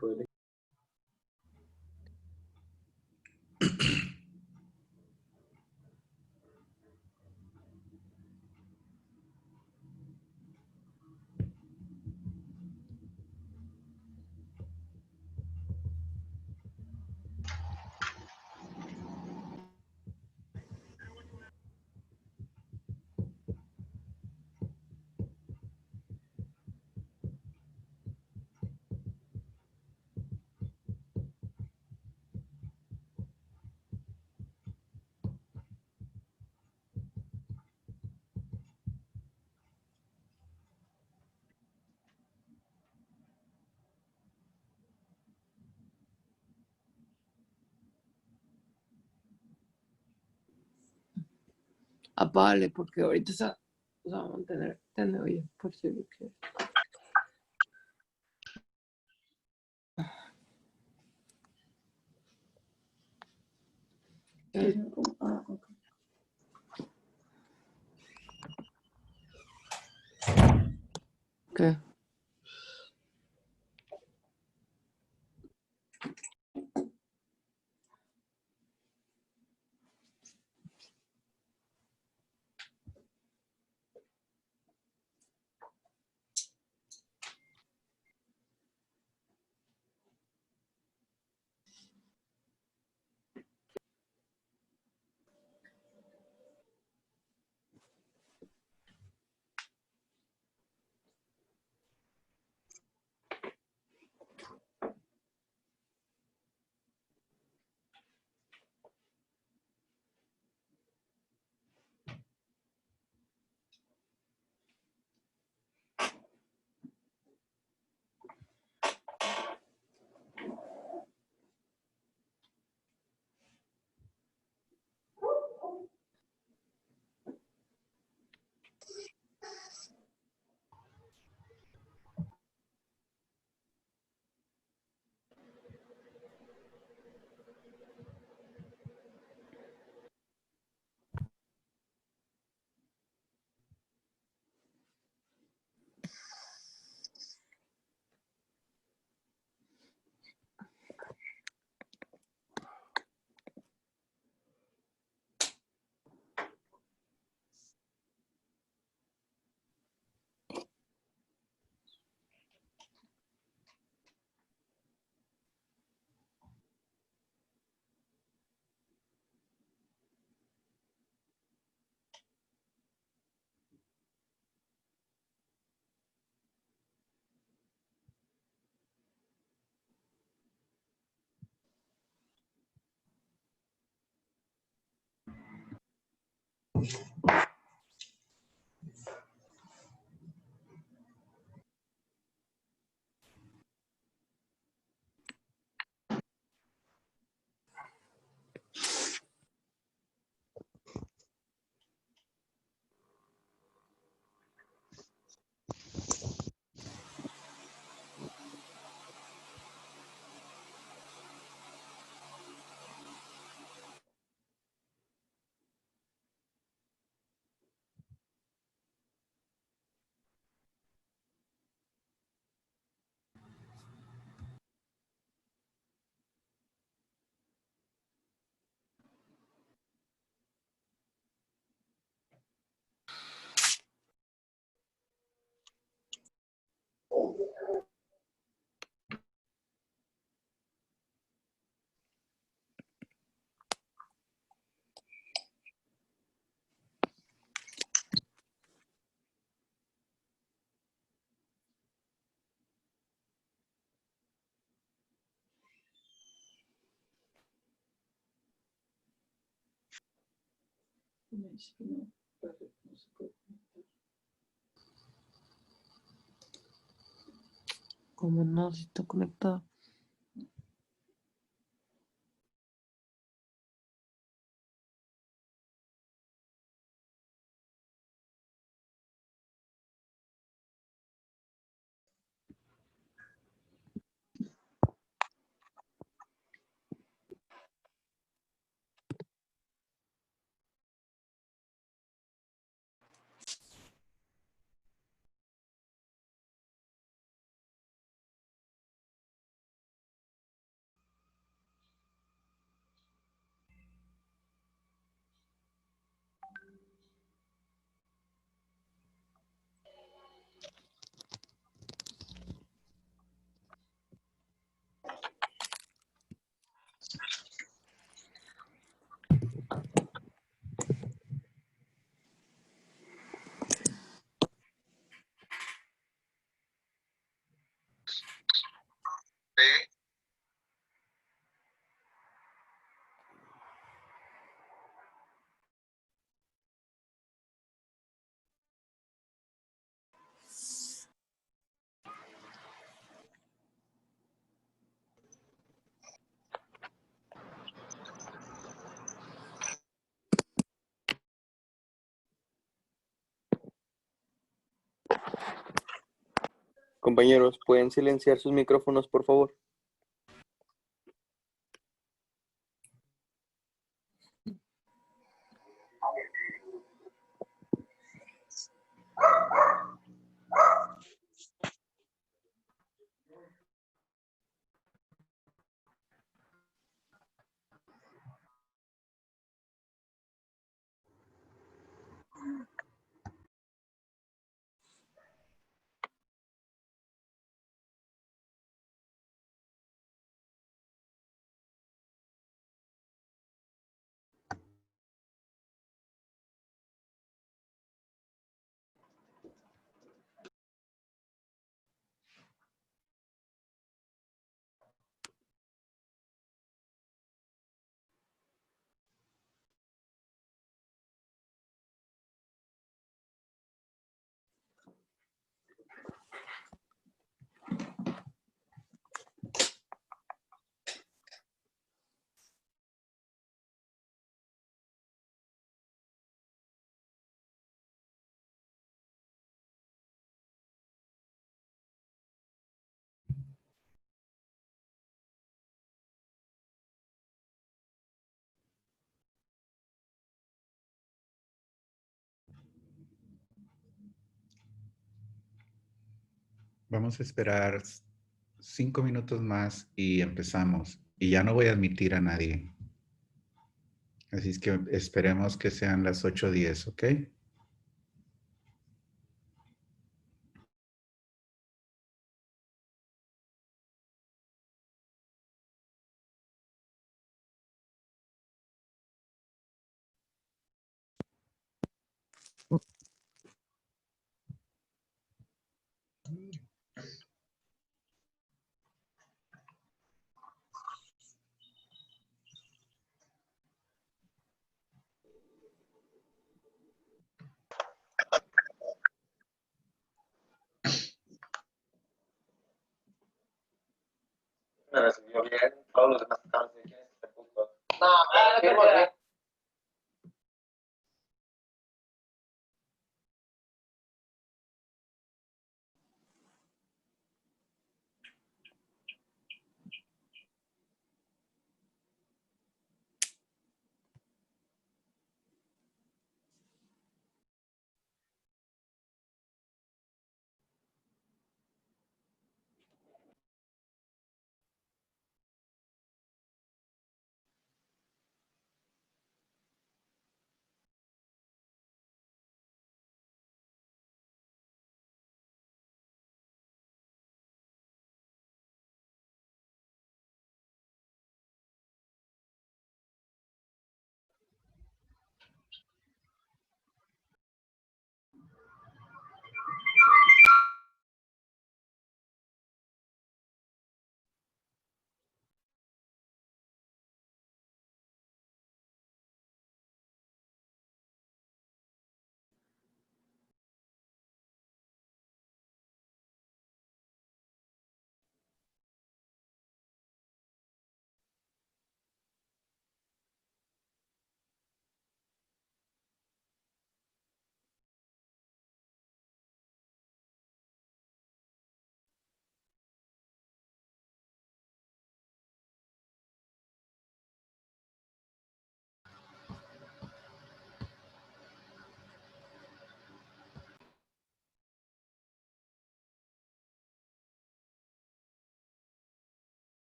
Puede. Vale, porque ahorita vamos a tener oye, por si lo que. ¿Qué? Me dice que no, perfecto, no se puede conectar. ¿Cómo no? Si está conectado. Compañeros, ¿pueden silenciar sus micrófonos, por favor? Vamos a esperar 5 minutos más y empezamos. Y ya no voy a admitir a nadie. Así es que esperemos que sean las 8:10, ¿ok? Me recibió bien, todos los demás estaban de quién es este puto. No,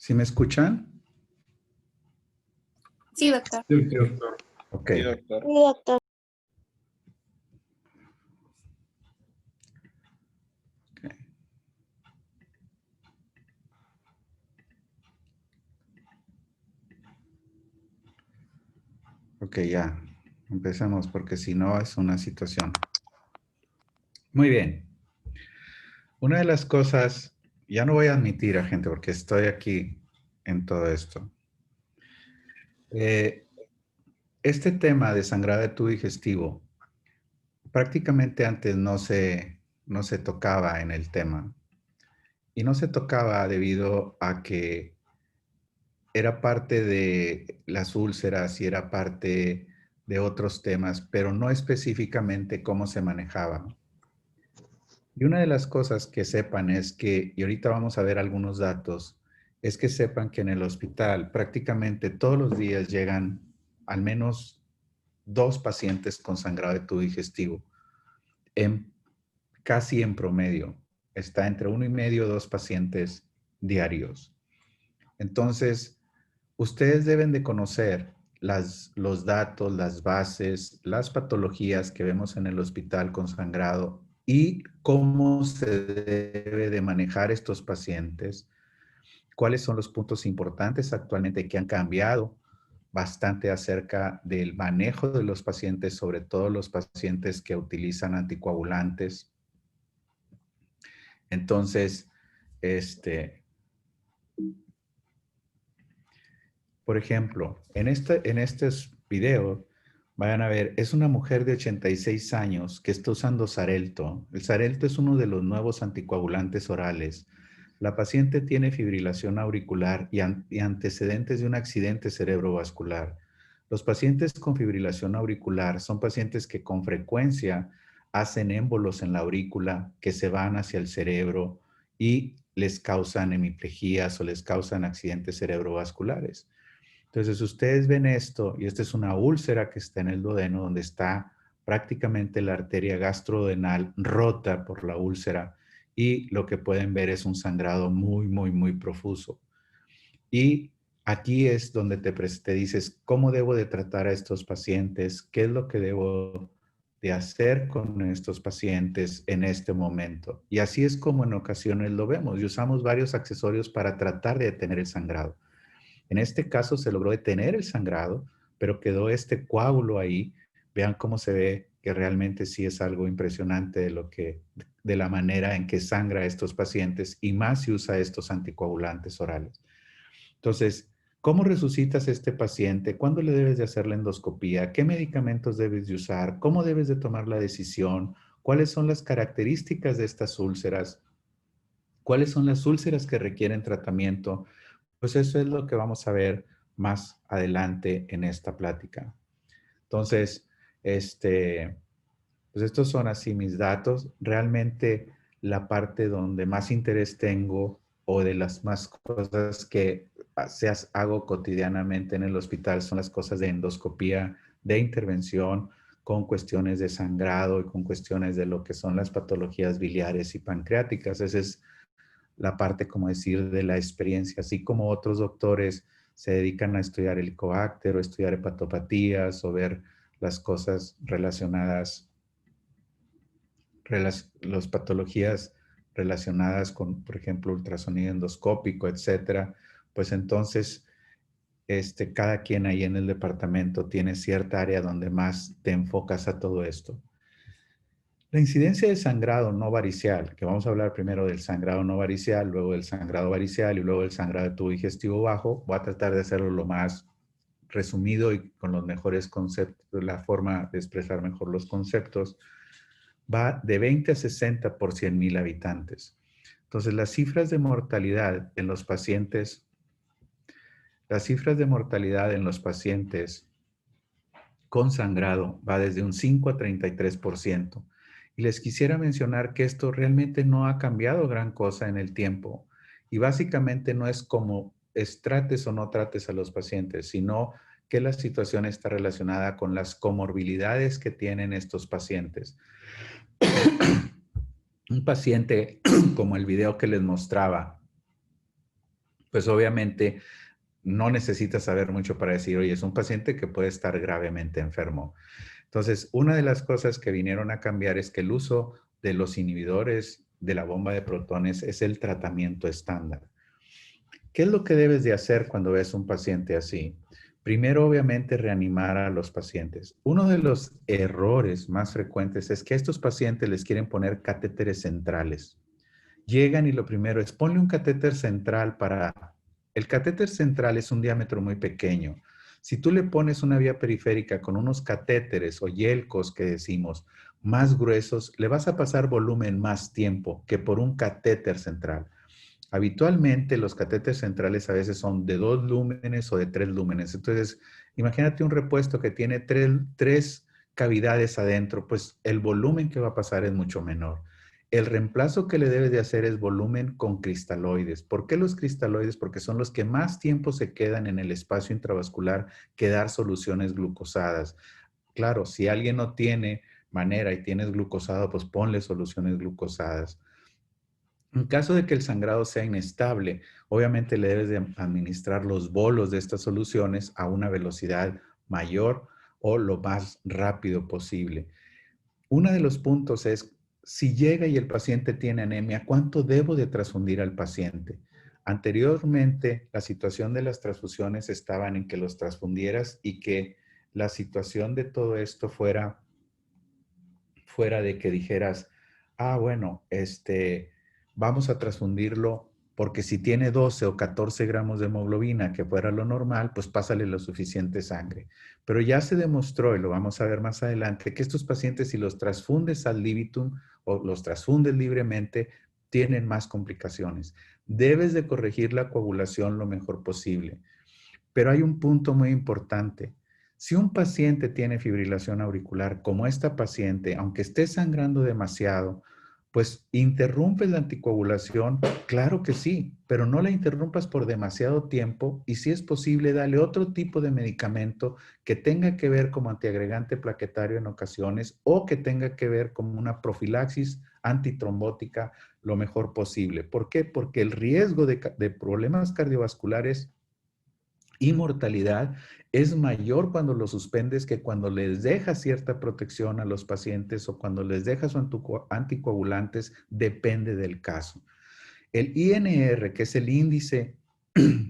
¿Sí me escuchan? Sí, doctor. Sí, doctor. Ok. Sí, doctor. Sí, doctor. Ok, ya. Empecemos porque si no es una situación. Muy bien. Una de las cosas, ya no voy a admitir a gente porque estoy aquí en todo esto. Este tema de sangrado de tubo digestivo, prácticamente antes no se tocaba en el tema. Y no se tocaba debido a que era parte de las úlceras y era parte de otros temas, pero no específicamente cómo se manejaba. Y una de las cosas que sepan es que, y ahorita vamos a ver algunos datos, es que sepan que en el hospital prácticamente todos los días llegan al menos 2 pacientes con sangrado de tubo digestivo, casi en promedio. Está entre 1,5 y 2 pacientes diarios. Entonces, ustedes deben de conocer los datos, las bases, las patologías que vemos en el hospital con sangrado y cómo se debe de manejar estos pacientes, cuáles son los puntos importantes actualmente que han cambiado bastante acerca del manejo de los pacientes, sobre todo los pacientes que utilizan anticoagulantes. Entonces, por ejemplo, en este video, vayan a ver, es una mujer de 86 años que está usando Xarelto. El Xarelto es uno de los nuevos anticoagulantes orales. La paciente tiene fibrilación auricular y antecedentes de un accidente cerebrovascular. Los pacientes con fibrilación auricular son pacientes que con frecuencia hacen émbolos en la aurícula que se van hacia el cerebro y les causan hemiplejías o les causan accidentes cerebrovasculares. Entonces, ustedes ven esto, y esta es una úlcera que está en el duodeno, donde está prácticamente la arteria gastrodenal rota por la úlcera, y lo que pueden ver es un sangrado muy, muy, muy profuso. Y aquí es donde te dices, ¿cómo debo de tratar a estos pacientes? ¿Qué es lo que debo de hacer con estos pacientes en este momento? Y así es como en ocasiones lo vemos, y usamos varios accesorios para tratar de detener el sangrado. En este caso se logró detener el sangrado, pero quedó este coágulo ahí. Vean cómo se ve que realmente sí es algo impresionante de la manera en que sangra a estos pacientes y más si usa estos anticoagulantes orales. Entonces, ¿cómo resucitas a este paciente? ¿Cuándo le debes de hacer la endoscopía? ¿Qué medicamentos debes de usar? ¿Cómo debes de tomar la decisión? ¿Cuáles son las características de estas úlceras? ¿Cuáles son las úlceras que requieren tratamiento? Pues eso es lo que vamos a ver más adelante en esta plática. Entonces, pues estos son así mis datos. Realmente la parte donde más interés tengo o de las más cosas que hago cotidianamente en el hospital son las cosas de endoscopía, de intervención, con cuestiones de sangrado y con cuestiones de lo que son las patologías biliares y pancreáticas. Esa es la parte, como decir, de la experiencia, así como otros doctores se dedican a estudiar helicobacter o estudiar hepatopatías o ver las cosas relacionadas, las patologías relacionadas con, por ejemplo, ultrasonido endoscópico, etcétera, pues entonces cada quien ahí en el departamento tiene cierta área donde más te enfocas a todo esto. La incidencia de sangrado no varicial, que vamos a hablar primero del sangrado no varicial, luego del sangrado varicial y luego del sangrado de tubo digestivo bajo, voy a tratar de hacerlo lo más resumido y con los mejores conceptos, la forma de expresar mejor los conceptos, va de 20 a 60 por 100,000 habitantes. Entonces, las cifras de mortalidad en los pacientes con sangrado va desde un 5 a 33%. Y les quisiera mencionar que esto realmente no ha cambiado gran cosa en el tiempo. Y básicamente no es como trates o no trates a los pacientes, sino que la situación está relacionada con las comorbilidades que tienen estos pacientes. Un paciente, como el video que les mostraba, pues obviamente no necesitas saber mucho para decir, oye, es un paciente que puede estar gravemente enfermo. Entonces, una de las cosas que vinieron a cambiar es que el uso de los inhibidores de la bomba de protones es el tratamiento estándar. ¿Qué es lo que debes de hacer cuando ves un paciente así? Primero, obviamente, reanimar a los pacientes. Uno de los errores más frecuentes es que a estos pacientes les quieren poner catéteres centrales. Llegan y lo primero es ponle un catéter central para... El catéter central es un diámetro muy pequeño. Si tú le pones una vía periférica con unos catéteres o yelcos que decimos más gruesos, le vas a pasar volumen más tiempo que por un catéter central. Habitualmente los catéteres centrales a veces son de 2 lúmenes o de 3 lúmenes. Entonces, imagínate un repuesto que tiene tres cavidades adentro, pues el volumen que va a pasar es mucho menor. El reemplazo que le debes de hacer es volumen con cristaloides. ¿Por qué los cristaloides? Porque son los que más tiempo se quedan en el espacio intravascular que dar soluciones glucosadas. Claro, si alguien no tiene manera y tienes glucosado, pues ponle soluciones glucosadas. En caso de que el sangrado sea inestable, obviamente le debes de administrar los bolos de estas soluciones a una velocidad mayor o lo más rápido posible. Uno de los puntos es, si llega y el paciente tiene anemia, ¿cuánto debo de transfundir al paciente? Anteriormente, la situación de las transfusiones estaban en que los transfundieras y que la situación de todo esto fuera de que dijeras, bueno, vamos a transfundirlo porque si tiene 12 o 14 gramos de hemoglobina, que fuera lo normal, pues pásale lo suficiente sangre. Pero ya se demostró, y lo vamos a ver más adelante, que estos pacientes, si los transfundes al libitum o los transfundes libremente, tienen más complicaciones. Debes de corregir la coagulación lo mejor posible. Pero hay un punto muy importante. Si un paciente tiene fibrilación auricular, como esta paciente, aunque esté sangrando demasiado, pues interrumpes la anticoagulación, claro que sí, pero no la interrumpas por demasiado tiempo y si es posible, dale otro tipo de medicamento que tenga que ver como antiagregante plaquetario en ocasiones o que tenga que ver como una profilaxis antitrombótica lo mejor posible. ¿Por qué? Porque el riesgo de problemas cardiovasculares y mortalidad es mayor cuando lo suspendes que cuando les dejas cierta protección a los pacientes o cuando les dejas anticoagulantes, depende del caso. El INR, que es el índice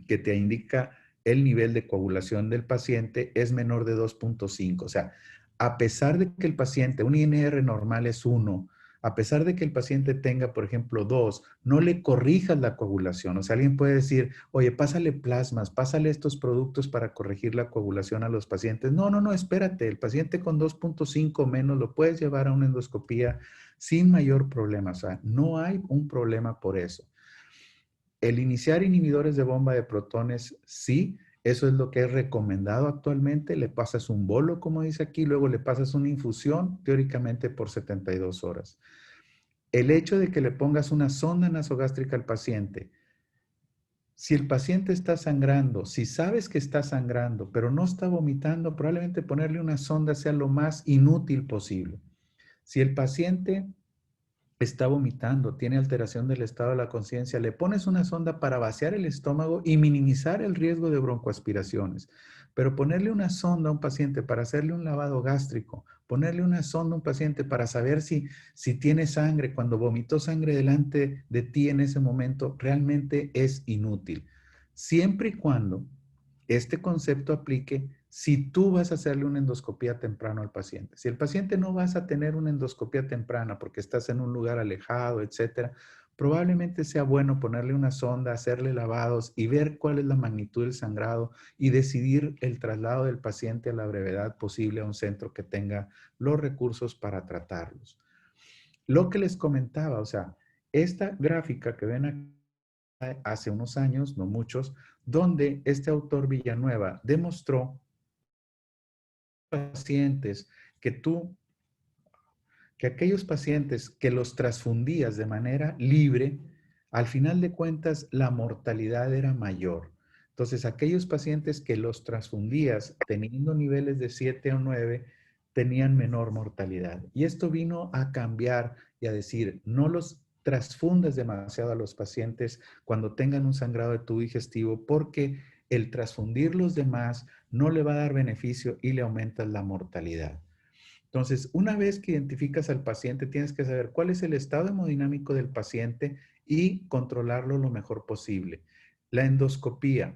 que te indica el nivel de coagulación del paciente, es menor de 2.5. O sea, a pesar de que el paciente, un INR normal es 1, a pesar de que el paciente tenga, por ejemplo, 2, no le corrijas la coagulación. O sea, alguien puede decir, oye, pásale plasmas, pásale estos productos para corregir la coagulación a los pacientes. No, no, no, espérate. El paciente con 2.5 menos lo puedes llevar a una endoscopía sin mayor problema. O sea, no hay un problema por eso. El iniciar inhibidores de bomba de protones, sí, eso es lo que es recomendado actualmente. Le pasas un bolo, como dice aquí, luego le pasas una infusión, teóricamente por 72 horas. El hecho de que le pongas una sonda nasogástrica al paciente, si el paciente está sangrando, si sabes que está sangrando, pero no está vomitando, probablemente ponerle una sonda sea lo más inútil posible. Si el paciente está vomitando, tiene alteración del estado de la conciencia, le pones una sonda para vaciar el estómago y minimizar el riesgo de broncoaspiraciones. Pero ponerle una sonda a un paciente para hacerle un lavado gástrico, ponerle una sonda a un paciente para saber si tiene sangre, cuando vomitó sangre delante de ti en ese momento, realmente es inútil. Siempre y cuando este concepto aplique si tú vas a hacerle una endoscopía temprano al paciente. Si el paciente no vas a tener una endoscopía temprana porque estás en un lugar alejado, etcétera, probablemente sea bueno ponerle una sonda, hacerle lavados y ver cuál es la magnitud del sangrado y decidir el traslado del paciente a la brevedad posible a un centro que tenga los recursos para tratarlos. Lo que les comentaba, o sea, esta gráfica que ven aquí hace unos años, no muchos, donde este autor Villanueva demostró pacientes que aquellos pacientes que los transfundías de manera libre, al final de cuentas la mortalidad era mayor. Entonces, aquellos pacientes que los transfundías teniendo niveles de 7 o 9 tenían menor mortalidad. Y esto vino a cambiar y a decir, no los transfundas demasiado a los pacientes cuando tengan un sangrado de tubo digestivo, porque el transfundirlos de más no le va a dar beneficio y le aumenta la mortalidad. Entonces, una vez que identificas al paciente, tienes que saber cuál es el estado hemodinámico del paciente y controlarlo lo mejor posible. La endoscopía.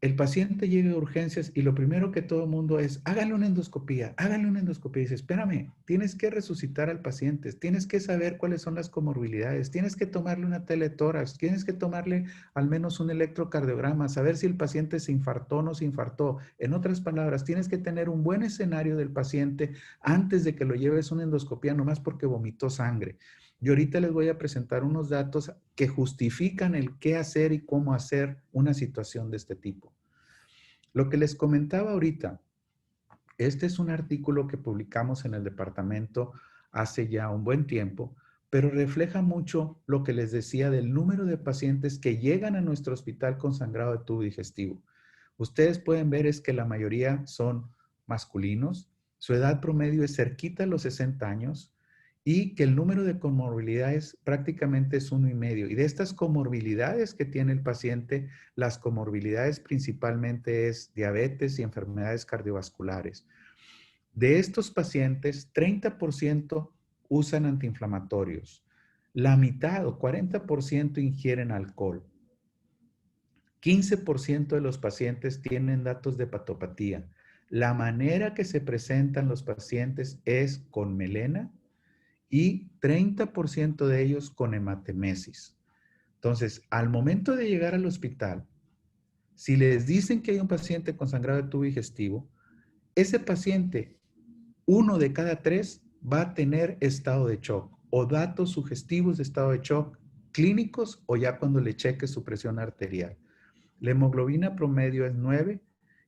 El paciente llega a urgencias y lo primero que todo el mundo es, háganle una endoscopía, háganle una endoscopía. Y dice, espérame, tienes que resucitar al paciente, tienes que saber cuáles son las comorbilidades, tienes que tomarle una teletórax, tienes que tomarle al menos un electrocardiograma, saber si el paciente se infartó o no se infartó. En otras palabras, tienes que tener un buen escenario del paciente antes de que lo lleves a una endoscopía, nomás porque vomitó sangre. Y ahorita les voy a presentar unos datos que justifican el qué hacer y cómo hacer una situación de este tipo. Lo que les comentaba ahorita, este es un artículo que publicamos en el departamento hace ya un buen tiempo, pero refleja mucho lo que les decía del número de pacientes que llegan a nuestro hospital con sangrado de tubo digestivo. Ustedes pueden ver es que la mayoría son masculinos, su edad promedio es cerquita a los 60 años, y que el número de comorbilidades prácticamente es 1,5. Y de estas comorbilidades que tiene el paciente, las comorbilidades principalmente es diabetes y enfermedades cardiovasculares. De estos pacientes, 30% usan antiinflamatorios. La mitad o 40% ingieren alcohol. 15% de los pacientes tienen datos de hepatopatía. La manera que se presentan los pacientes es con melena, y 30% de ellos con hematemesis. Entonces, al momento de llegar al hospital, si les dicen que hay un paciente con sangrado de tubo digestivo, ese paciente, 1 de cada 3, va a tener estado de shock o datos sugestivos de estado de shock clínicos o ya cuando le cheque su presión arterial. La hemoglobina promedio es 9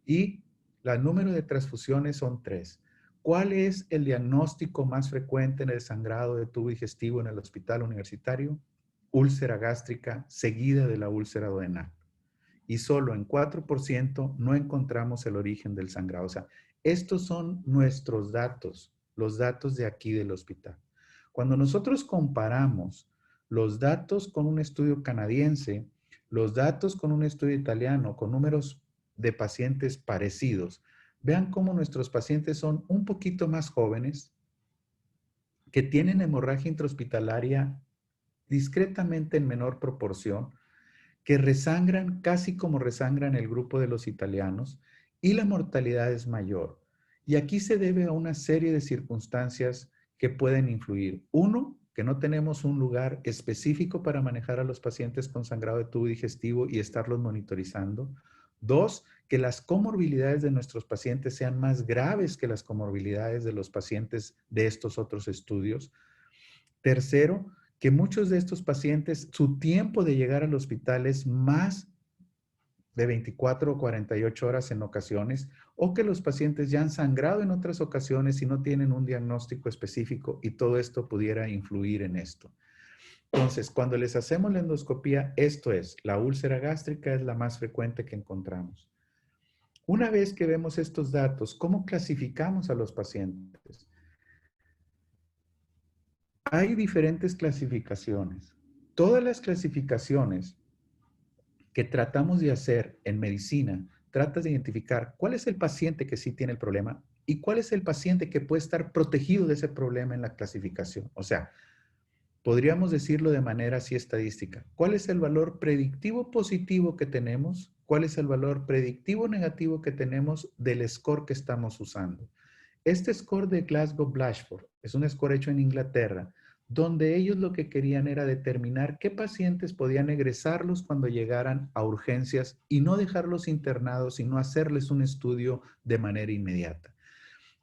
y el número de transfusiones son 3. ¿Cuál es el diagnóstico más frecuente en el sangrado de tubo digestivo en el hospital universitario? Úlcera gástrica seguida de la úlcera duodenal. Y solo en 4% no encontramos el origen del sangrado. O sea, estos son nuestros datos, los datos de aquí del hospital. Cuando nosotros comparamos los datos con un estudio canadiense, los datos con un estudio italiano, con números de pacientes parecidos, vean cómo nuestros pacientes son un poquito más jóvenes, que tienen hemorragia intrahospitalaria discretamente en menor proporción, que resangran casi como resangran el grupo de los italianos y la mortalidad es mayor. Y aquí se debe a una serie de circunstancias que pueden influir. Uno, que no tenemos un lugar específico para manejar a los pacientes con sangrado de tubo digestivo y estarlos monitorizando. 2, que las comorbilidades de nuestros pacientes sean más graves que las comorbilidades de los pacientes de estos otros estudios. Tercero, que muchos de estos pacientes, su tiempo de llegar al hospital es más de 24 o 48 horas en ocasiones, o que los pacientes ya han sangrado en otras ocasiones y no tienen un diagnóstico específico y todo esto pudiera influir en esto. Entonces, cuando les hacemos la endoscopía, esto es, la úlcera gástrica es la más frecuente que encontramos. Una vez que vemos estos datos, ¿cómo clasificamos a los pacientes? Hay diferentes clasificaciones. Todas las clasificaciones que tratamos de hacer en medicina, tratas de identificar cuál es el paciente que sí tiene el problema y cuál es el paciente que puede estar protegido de ese problema en la clasificación. O sea, podríamos decirlo de manera así estadística. ¿Cuál es el valor predictivo positivo que tenemos? ¿Cuál es el valor predictivo negativo que tenemos del score que estamos usando? Este score de Glasgow-Blatchford es un score hecho en Inglaterra, donde ellos lo que querían era determinar qué pacientes podían egresarlos cuando llegaran a urgencias y no dejarlos internados, sino hacerles un estudio de manera inmediata.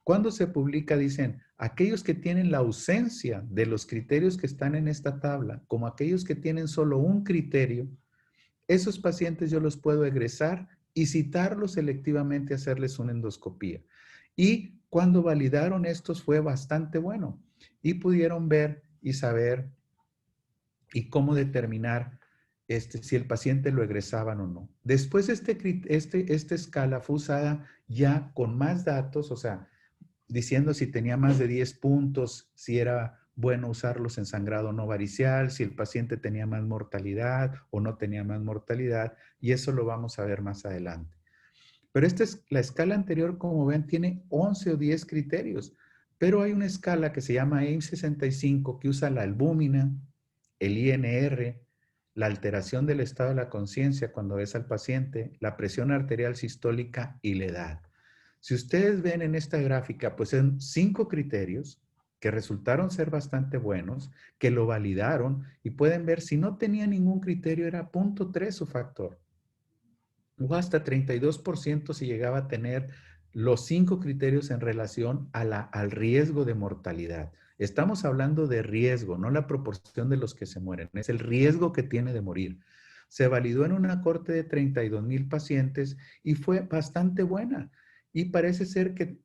Cuando se publica, dicen, aquellos que tienen la ausencia de los criterios que están en esta tabla, como aquellos que tienen solo un criterio, esos pacientes yo los puedo egresar y citarlos selectivamente a hacerles una endoscopía. Y cuando validaron estos fue bastante bueno y pudieron ver y saber y cómo determinar si el paciente lo egresaban o no. Después esta escala fue usada ya con más datos, o sea, diciendo si tenía más de 10 puntos, si era bueno usarlos en sangrado no varicial, si el paciente tenía más mortalidad o no tenía más mortalidad, y eso lo vamos a ver más adelante. Pero esta es la escala anterior, como ven, tiene 11 o 10 criterios, pero hay una escala que se llama AIM-65 que usa la albúmina, el INR, la alteración del estado de la conciencia cuando ves al paciente, la presión arterial sistólica y la edad. Si ustedes ven en esta gráfica, pues son 5 criterios que resultaron ser bastante buenos, que lo validaron y pueden ver si no tenía ningún criterio era 0.3 su factor. O hasta 32% si llegaba a tener los 5 criterios en relación a al riesgo de mortalidad. Estamos hablando de riesgo, no la proporción de los que se mueren, es el riesgo que tiene de morir. Se validó en una corte de 32,000 pacientes y fue bastante buena. Y parece ser que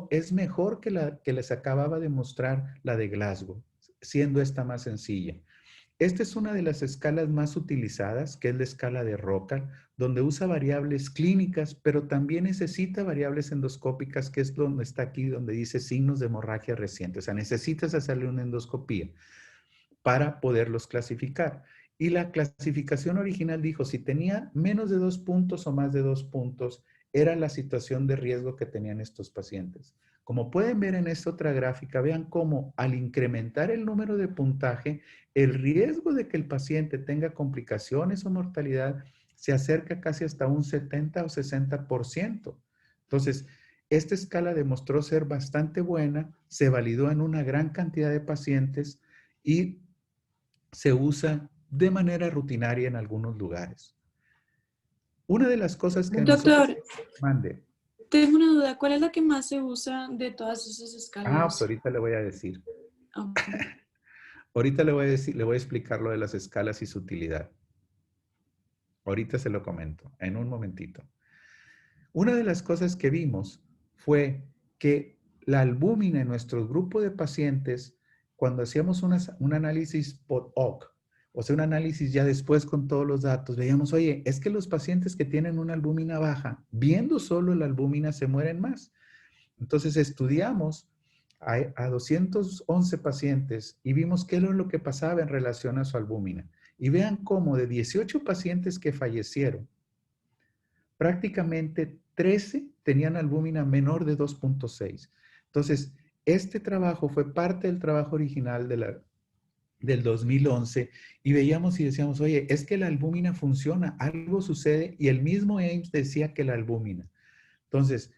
es mejor que la que les acababa de mostrar la de Glasgow, siendo esta más sencilla. Esta es una de las escalas más utilizadas, que es la escala de Roca, donde usa variables clínicas, pero también necesita variables endoscópicas, que es donde está aquí, donde dice signos de hemorragia reciente. O sea, necesitas hacerle una endoscopía para poderlos clasificar. Y la clasificación original dijo, si tenía menos de 2 puntos o más de 2 puntos, era la situación de riesgo que tenían estos pacientes. Como pueden ver en esta otra gráfica, vean cómo al incrementar el número de puntaje, el riesgo de que el paciente tenga complicaciones o mortalidad se acerca casi hasta un 70 o 60%. Entonces, esta escala demostró ser bastante buena, se validó en una gran cantidad de pacientes y se usa de manera rutinaria en algunos lugares. Una de las cosas que Doctor, mande. tengo una duda. ¿Cuál es la que más se usa de todas esas Pues escalas? ahorita le voy a decir. Okay. Ahorita le voy a decir, le voy a explicar lo de las escalas y su utilidad. Ahorita se lo comento, en un momentito. Una de las cosas que vimos fue que la albúmina en nuestro grupo de pacientes, cuando hacíamos un análisis post-hoc, o sea, un análisis ya después con todos los datos, veíamos, oye, es que los pacientes que tienen una albúmina baja, viendo solo la albúmina, se mueren más. Entonces estudiamos a 211 pacientes y vimos qué era lo que pasaba en relación a su albúmina. Y vean cómo de 18 pacientes que fallecieron, prácticamente 13 tenían albúmina menor de 2.6. Entonces, este trabajo fue parte del trabajo original del 2011 y veíamos y decíamos, oye, es que la albúmina funciona, algo sucede, y el mismo Ames decía que la albúmina. Entonces,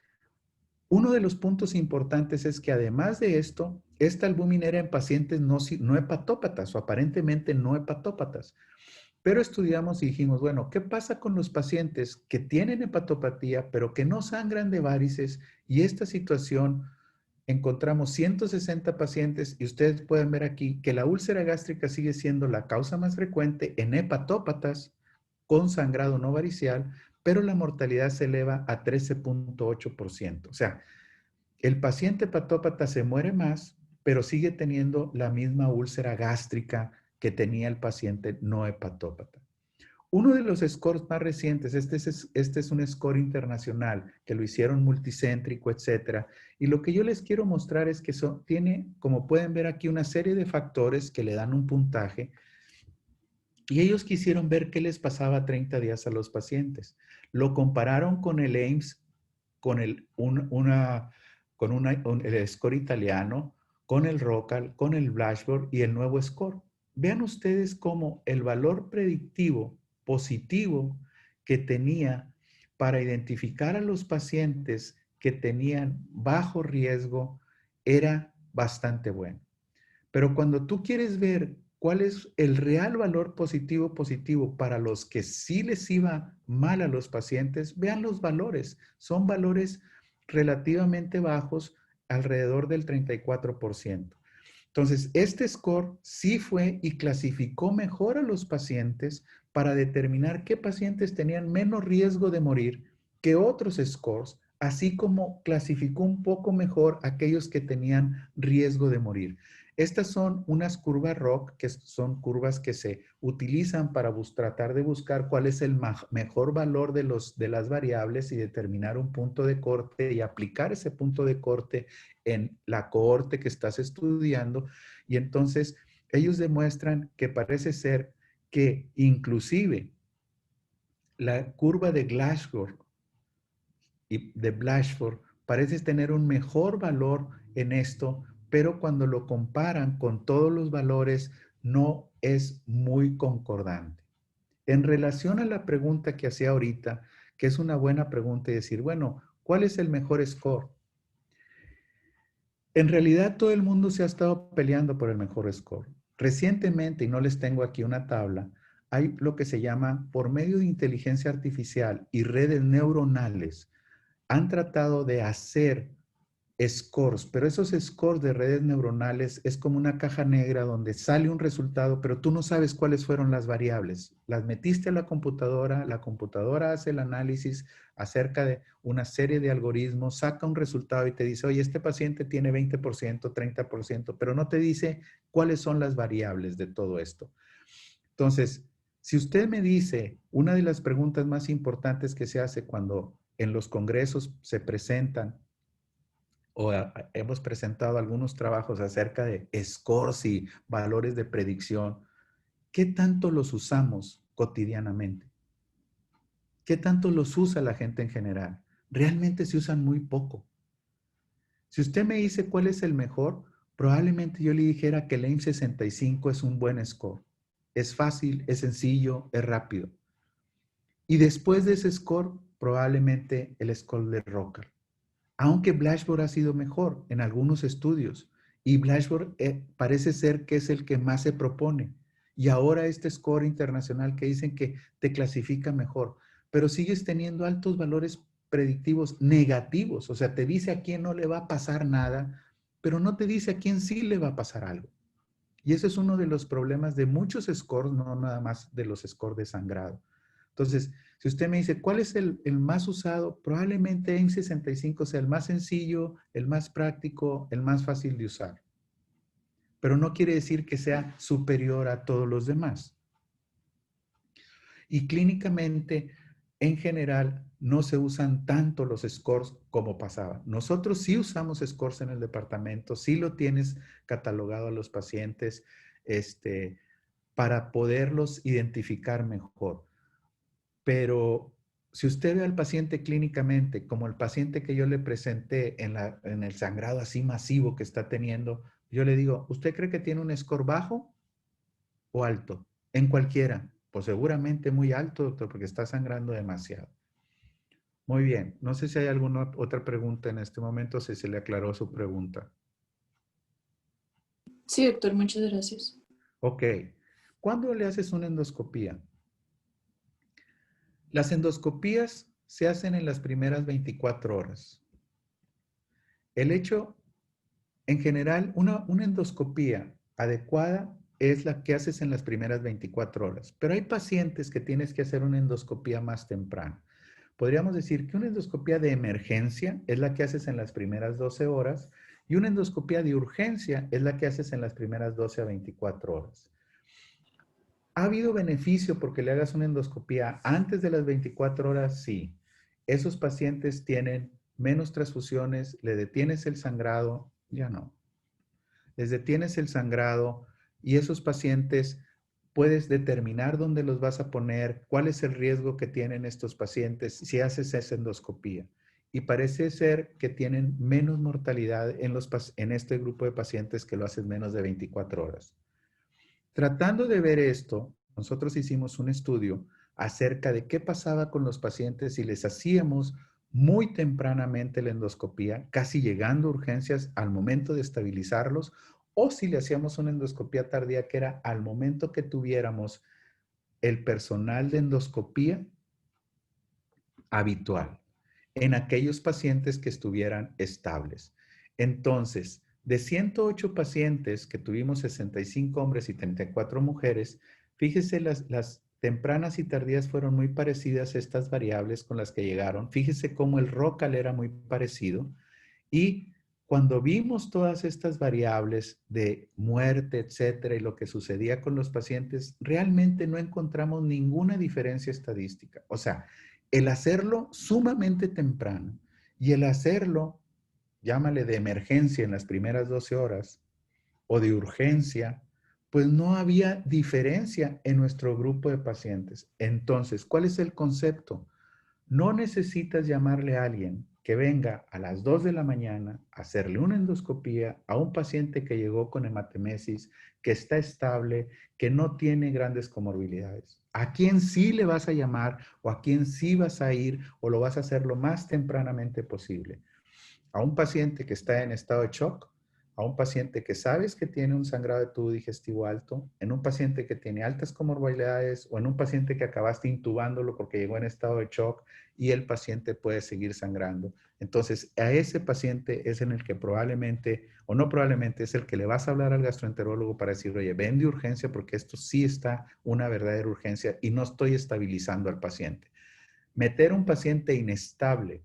uno de los puntos importantes es que además de esto, esta albúmina era en pacientes no hepatópatas o aparentemente no hepatópatas. Pero estudiamos y dijimos, bueno, ¿qué pasa con los pacientes que tienen hepatopatía pero que no sangran de varices? Y esta situación, encontramos 160 pacientes y ustedes pueden ver aquí que la úlcera gástrica sigue siendo la causa más frecuente en hepatópatas con sangrado no varicial, pero la mortalidad se eleva a 13.8%. O sea, el paciente hepatópata se muere más, pero sigue teniendo la misma úlcera gástrica que tenía el paciente no hepatópata. Uno de los scores más recientes, este es un score internacional que lo hicieron multicéntrico, etcétera. Y lo que yo les quiero mostrar es que tiene, como pueden ver aquí, una serie de factores que le dan un puntaje. Y ellos quisieron ver qué les pasaba 30 días a los pacientes. Lo compararon con el Ames, con el score italiano, con el ROCAL, con el Blackboard y el nuevo score. Vean ustedes cómo el valor predictivo positivo que tenía para identificar a los pacientes que tenían bajo riesgo era bastante bueno. Pero cuando tú quieres ver cuál es el real valor positivo para los que sí les iba mal a los pacientes, vean los valores. Son valores relativamente bajos, alrededor del 34%. Entonces, este score sí fue y clasificó mejor a los pacientes para determinar qué pacientes tenían menos riesgo de morir que otros scores, así como clasificó un poco mejor aquellos que tenían riesgo de morir. Estas son unas curvas ROC, que son curvas que se utilizan para tratar de buscar cuál es el mejor valor de las variables y determinar un punto de corte y aplicar ese punto de corte en la cohorte que estás estudiando. Y entonces ellos demuestran que parece ser que inclusive la curva de Glasgow y de Blatchford parece tener un mejor valor en esto, pero cuando lo comparan con todos los valores no es muy concordante. En relación a la pregunta que hacía ahorita, que es una buena pregunta y decir, bueno, ¿cuál es el mejor score? En realidad todo el mundo se ha estado peleando por el mejor score. Recientemente, y no les tengo aquí una tabla, hay lo que se llama, por medio de inteligencia artificial y redes neuronales, han tratado de hacer scores, pero esos scores de redes neuronales es como una caja negra donde sale un resultado, pero tú no sabes cuáles fueron las variables. Las metiste a la computadora hace el análisis acerca de una serie de algoritmos, saca un resultado y te dice, oye, este paciente tiene 20%, 30%, pero no te dice cuáles son las variables de todo esto. Entonces, si usted me dice, una de las preguntas más importantes que se hace cuando en los congresos se presentan o hemos presentado algunos trabajos acerca de scores y valores de predicción, ¿qué tanto los usamos cotidianamente? ¿Qué tanto los usa la gente en general? Realmente se usan muy poco. Si usted me dice cuál es el mejor, probablemente yo le dijera que el AIM 65 es un buen score. Es fácil, es sencillo, es rápido. Y después de ese score, probablemente el score de Rocker. Aunque Blatchford ha sido mejor en algunos estudios y Blatchford parece ser que es el que más se propone. Y ahora este score internacional que dicen que te clasifica mejor, pero sigues teniendo altos valores predictivos negativos, o sea, te dice a quién no le va a pasar nada, pero no te dice a quién sí le va a pasar algo. Y ese es uno de los problemas de muchos scores, no nada más de los scores de sangrado. Entonces, si usted me dice, ¿cuál es el más usado? Probablemente AIM 65 sea el más sencillo, el más práctico, el más fácil de usar. Pero no quiere decir que sea superior a todos los demás. Y clínicamente, en general, no se usan tanto los scores como pasaba. Nosotros sí usamos scores en el departamento, sí lo tienes catalogado a los pacientes para poderlos identificar mejor. Pero si usted ve al paciente clínicamente, como el paciente que yo le presenté en el sangrado así masivo que está teniendo, yo le digo, ¿usted cree que tiene un score bajo o alto? En cualquiera. Pues seguramente muy alto, doctor, porque está sangrando demasiado. Muy bien. No sé si hay alguna otra pregunta en este momento, si se le aclaró su pregunta. Sí, doctor, muchas gracias. Ok. ¿Cuándo le haces una endoscopía? Las endoscopías se hacen en las primeras 24 horas. El hecho, en general, una endoscopía adecuada es la que haces en las primeras 24 horas, pero hay pacientes que tienes que hacer una endoscopía más temprano. Podríamos decir que una endoscopía de emergencia es la que haces en las primeras 12 horas y una endoscopía de urgencia es la que haces en las primeras 12 a 24 horas. ¿Ha habido beneficio porque le hagas una endoscopía antes de las 24 horas? Sí. Esos pacientes tienen menos transfusiones, le detienes el sangrado, ya no. Les detienes el sangrado y esos pacientes puedes determinar dónde los vas a poner, cuál es el riesgo que tienen estos pacientes si haces esa endoscopía. Y parece ser que tienen menos mortalidad en este grupo de pacientes que lo hacen menos de 24 horas. Tratando de ver esto, nosotros hicimos un estudio acerca de qué pasaba con los pacientes si les hacíamos muy tempranamente la endoscopía, casi llegando a urgencias al momento de estabilizarlos, o si le hacíamos una endoscopía tardía, que era al momento que tuviéramos el personal de endoscopía habitual en aquellos pacientes que estuvieran estables. Entonces, de 108 pacientes que tuvimos 65 hombres y 34 mujeres, fíjese las tempranas y tardías fueron muy parecidas a estas variables con las que llegaron. Fíjese cómo el ROCAL era muy parecido y Cuando vimos todas estas variables de muerte, etcétera, y lo que sucedía con los pacientes, realmente no encontramos ninguna diferencia estadística. O sea, el hacerlo sumamente temprano y el hacerlo, llámale de emergencia en las primeras 12 horas o de urgencia, pues no había diferencia en nuestro grupo de pacientes. Entonces, ¿cuál es el concepto? No necesitas llamarle a alguien que venga a las 2 de la mañana a hacerle una endoscopía a un paciente que llegó con hematemesis, que está estable, que no tiene grandes comorbilidades. ¿A quién sí le vas a llamar o a quién sí vas a ir o lo vas a hacer lo más tempranamente posible? A un paciente que está en estado de shock, a un paciente que sabes que tiene un sangrado de tubo digestivo alto, en un paciente que tiene altas comorbilidades o en un paciente que acabaste intubándolo porque llegó en estado de shock y el paciente puede seguir sangrando. Entonces, a ese paciente es en el que probablemente, o no probablemente, es el que le vas a hablar al gastroenterólogo para decir, oye, ven de urgencia porque esto sí está una verdadera urgencia y no estoy estabilizando al paciente. Meter a un paciente inestable,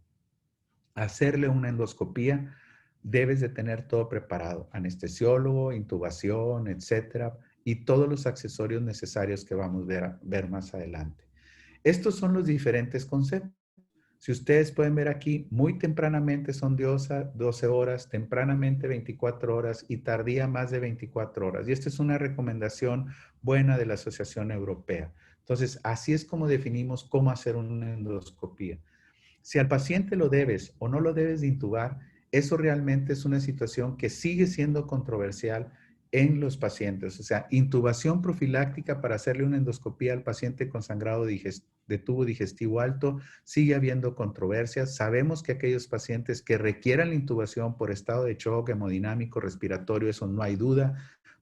hacerle una endoscopía, debes de tener todo preparado, anestesiólogo, intubación, etcétera, y todos los accesorios necesarios que vamos a ver más adelante. Estos son los diferentes conceptos. Si ustedes pueden ver aquí, muy tempranamente son de 12 horas, tempranamente 24 horas y tardía más de 24 horas. Y esta es una recomendación buena de la Asociación Europea. Entonces, así es como definimos cómo hacer una endoscopía. Si al paciente lo debes o no lo debes de intubar, eso realmente es una situación que sigue siendo controversial en los pacientes. O sea, intubación profiláctica para hacerle una endoscopía al paciente con sangrado de tubo digestivo alto, sigue habiendo controversias. Sabemos que aquellos pacientes que requieran la intubación por estado de shock hemodinámico respiratorio, eso no hay duda,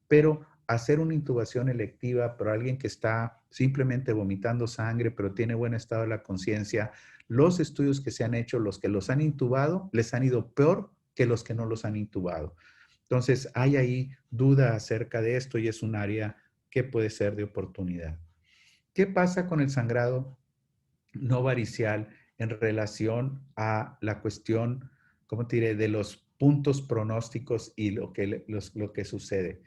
pero hacer una intubación electiva para alguien que está simplemente vomitando sangre, pero tiene buen estado de la conciencia, los estudios que se han hecho, los que los han intubado, les han ido peor que los que no los han intubado. Entonces, hay ahí duda acerca de esto y es un área que puede ser de oportunidad. ¿Qué pasa con el sangrado no varicial en relación a la cuestión, ¿cómo te diré?, de los puntos pronósticos y lo que sucede?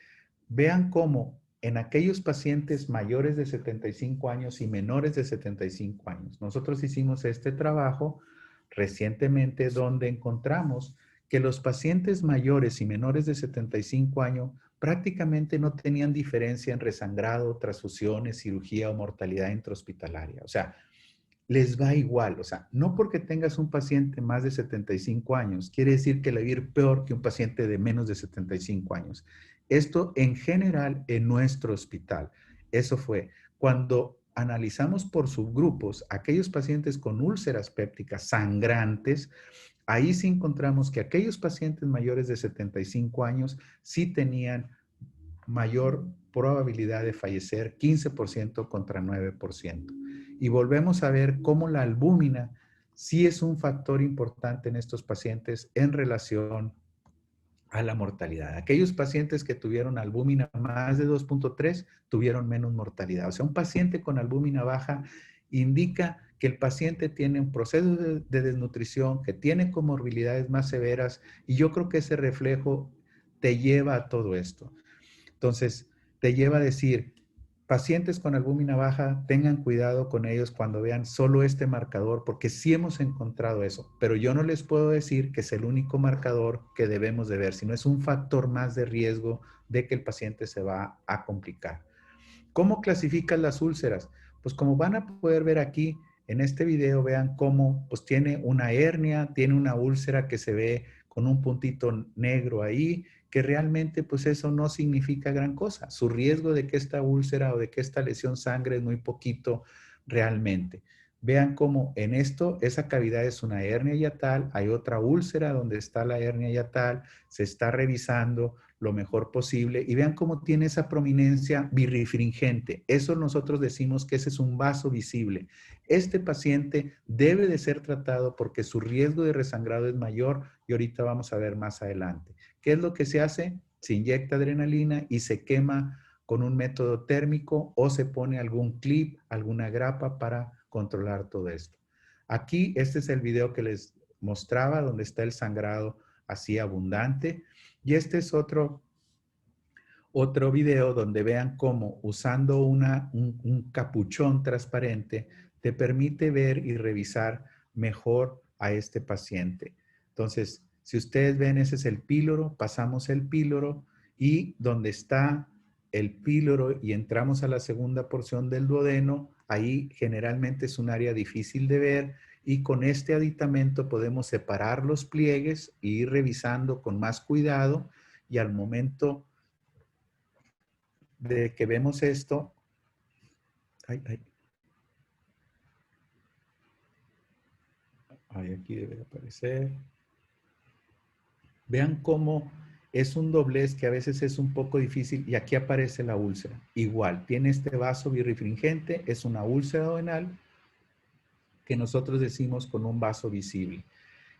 Vean cómo en aquellos pacientes mayores de 75 años y menores de 75 años, nosotros hicimos este trabajo recientemente donde encontramos que los pacientes mayores y menores de 75 años prácticamente no tenían diferencia en resangrado, transfusiones, cirugía o mortalidad intrahospitalaria. O sea, les va igual. O sea, no porque tengas un paciente más de 75 años, quiere decir que le va a ir peor que un paciente de menos de 75 años. Esto en general en nuestro hospital. Eso fue cuando analizamos por subgrupos aquellos pacientes con úlceras pépticas sangrantes. Ahí sí encontramos que aquellos pacientes mayores de 75 años sí tenían mayor probabilidad de fallecer, 15% contra 9%. Y volvemos a ver cómo la albúmina sí es un factor importante en estos pacientes en relación a la mortalidad. Aquellos pacientes que tuvieron albúmina más de 2.3 tuvieron menos mortalidad. O sea, un paciente con albúmina baja indica que el paciente tiene un proceso de desnutrición, que tiene comorbilidades más severas y yo creo que ese reflejo te lleva a todo esto. Entonces, te lleva a decir, pacientes con albúmina baja, tengan cuidado con ellos cuando vean solo este marcador, porque sí hemos encontrado eso, pero yo no les puedo decir que es el único marcador que debemos de ver, sino es un factor más de riesgo de que el paciente se va a complicar. ¿Cómo clasifican las úlceras? Pues como van a poder ver aquí en este video, vean cómo pues tiene una hernia, tiene una úlcera que se ve con un puntito negro ahí, que realmente pues eso no significa gran cosa. Su riesgo de que esta úlcera o de que esta lesión sangre es muy poquito realmente. Vean cómo en esto, esa cavidad es una hernia hiatal, hay otra úlcera donde está la hernia hiatal, se está revisando lo mejor posible y vean cómo tiene esa prominencia birrifringente. Eso nosotros decimos que ese es un vaso visible. Este paciente debe de ser tratado porque su riesgo de resangrado es mayor y ahorita vamos a ver más adelante. ¿Qué es lo que se hace? Se inyecta adrenalina y se quema con un método térmico o se pone algún clip, alguna grapa para controlar todo esto. Aquí, este es el video que les mostraba donde está el sangrado así abundante. Y este es otro video donde vean cómo usando un capuchón transparente te permite ver y revisar mejor a este paciente. Entonces, si ustedes ven, ese es el píloro, pasamos el píloro y donde está el píloro y entramos a la segunda porción del duodeno, ahí generalmente es un área difícil de ver y con este aditamento podemos separar los pliegues e ir revisando con más cuidado y al momento de que vemos esto, aquí debe aparecer. Vean cómo es un doblez que a veces es un poco difícil y aquí aparece la úlcera. Igual, tiene este vaso birrefringente, es una úlcera duodenal que nosotros decimos con un vaso visible.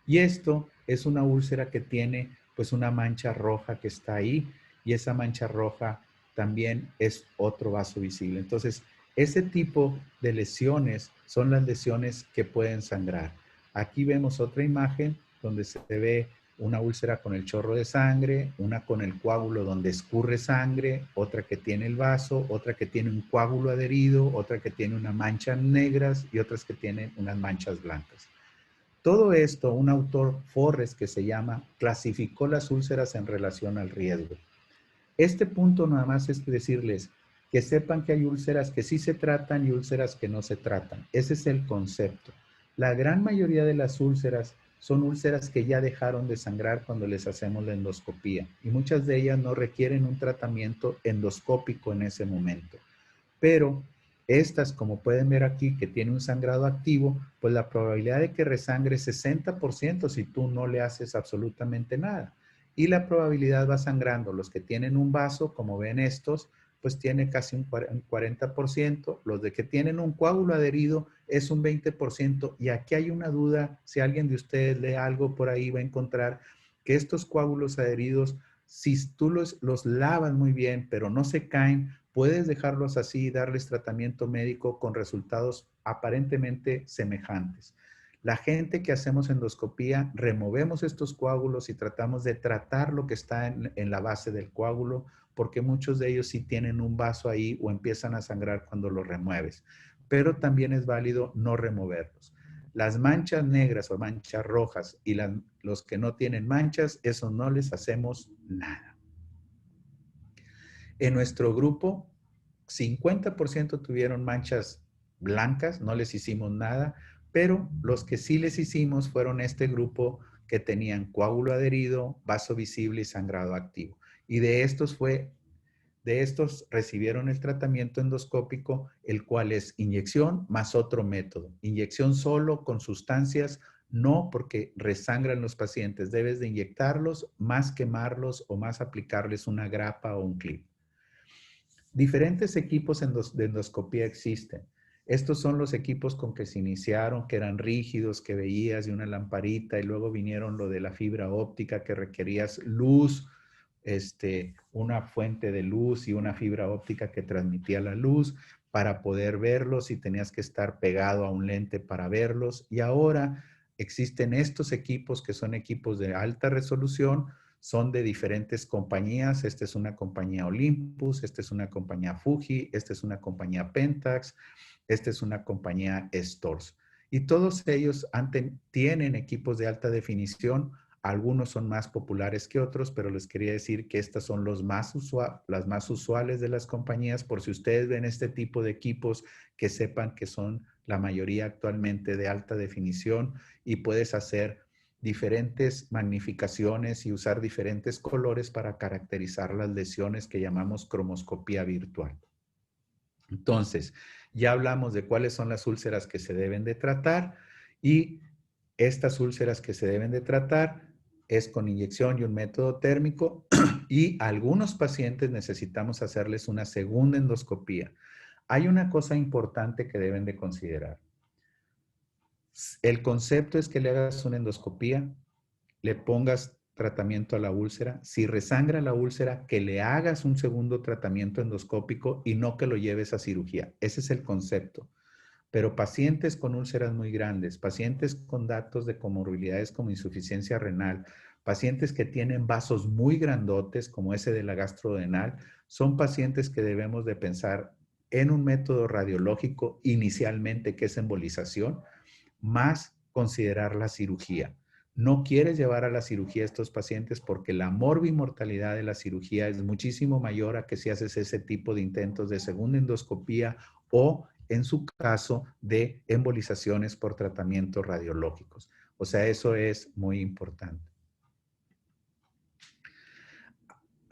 Y esto es una úlcera que tiene pues una mancha roja que está ahí y esa mancha roja también es otro vaso visible. Entonces, ese tipo de lesiones son las lesiones que pueden sangrar. Aquí vemos otra imagen donde se ve una úlcera con el chorro de sangre, una con el coágulo donde escurre sangre, otra que tiene el vaso, otra que tiene un coágulo adherido, otra que tiene unas manchas negras y otras que tienen unas manchas blancas. Todo esto, un autor, Forrest, que se llama, clasificó las úlceras en relación al riesgo. Este punto nada más es decirles que sepan que hay úlceras que sí se tratan y úlceras que no se tratan. Ese es el concepto. La gran mayoría de las úlceras son úlceras que ya dejaron de sangrar cuando les hacemos la endoscopía y muchas de ellas no requieren un tratamiento endoscópico en ese momento. Pero estas, como pueden ver aquí, que tiene un sangrado activo, pues la probabilidad de que resangre es 60% si tú no le haces absolutamente nada. Y la probabilidad va sangrando. Los que tienen un vaso, como ven estos, pues tiene casi un 40%. Los de que tienen un coágulo adherido es un 20%. Y aquí hay una duda, si alguien de ustedes lee algo por ahí va a encontrar que estos coágulos adheridos, si tú los lavas muy bien, pero no se caen, puedes dejarlos así y darles tratamiento médico con resultados aparentemente semejantes. La gente que hacemos endoscopía, removemos estos coágulos y tratamos de tratar lo que está en la base del coágulo, porque muchos de ellos sí tienen un vaso ahí o empiezan a sangrar cuando los remueves. Pero también es válido no removerlos. Las manchas negras o manchas rojas y los que no tienen manchas, eso no les hacemos nada. En nuestro grupo, 50% tuvieron manchas blancas, no les hicimos nada, pero los que sí les hicimos fueron este grupo que tenían coágulo adherido, vaso visible y sangrado activo. Y de estos recibieron el tratamiento endoscópico, el cual es inyección más otro método. Inyección solo con sustancias, no porque resangran los pacientes. Debes de inyectarlos, más quemarlos o más aplicarles una grapa o un clip. Diferentes equipos de endoscopía existen. Estos son los equipos con que se iniciaron, que eran rígidos, que veías de una lamparita y luego vinieron lo de la fibra óptica que requerías luz, una fuente de luz y una fibra óptica que transmitía la luz para poder verlos y tenías que estar pegado a un lente para verlos. Y ahora existen estos equipos que son equipos de alta resolución, son de diferentes compañías. Esta es una compañía Olympus, esta es una compañía Fuji, esta es una compañía Pentax, esta es una compañía Storz. Y todos ellos tienen equipos de alta definición. Algunos son más populares que otros, pero les quería decir que estas son las más usuales de las compañías. Por si ustedes ven este tipo de equipos, que sepan que son la mayoría actualmente de alta definición y puedes hacer diferentes magnificaciones y usar diferentes colores para caracterizar las lesiones que llamamos cromoscopía virtual. Entonces, ya hablamos de cuáles son las úlceras que se deben de tratar y estas úlceras que se deben de tratar es con inyección y un método térmico y algunos pacientes necesitamos hacerles una segunda endoscopía. Hay una cosa importante que deben de considerar. El concepto es que le hagas una endoscopía, le pongas tratamiento a la úlcera. Si resangra la úlcera, que le hagas un segundo tratamiento endoscópico y no que lo lleves a cirugía. Ese es el concepto. Pero pacientes con úlceras muy grandes, pacientes con datos de comorbilidades como insuficiencia renal, Pacientes que tienen vasos muy grandotes, como ese de la gastrodenal, son pacientes que debemos de pensar en un método radiológico inicialmente, que es embolización, más considerar la cirugía. No quieres llevar a la cirugía a estos pacientes porque la morbimortalidad de la cirugía es muchísimo mayor a que si haces ese tipo de intentos de segunda endoscopía o, en su caso, de embolizaciones por tratamientos radiológicos. O sea, eso es muy importante.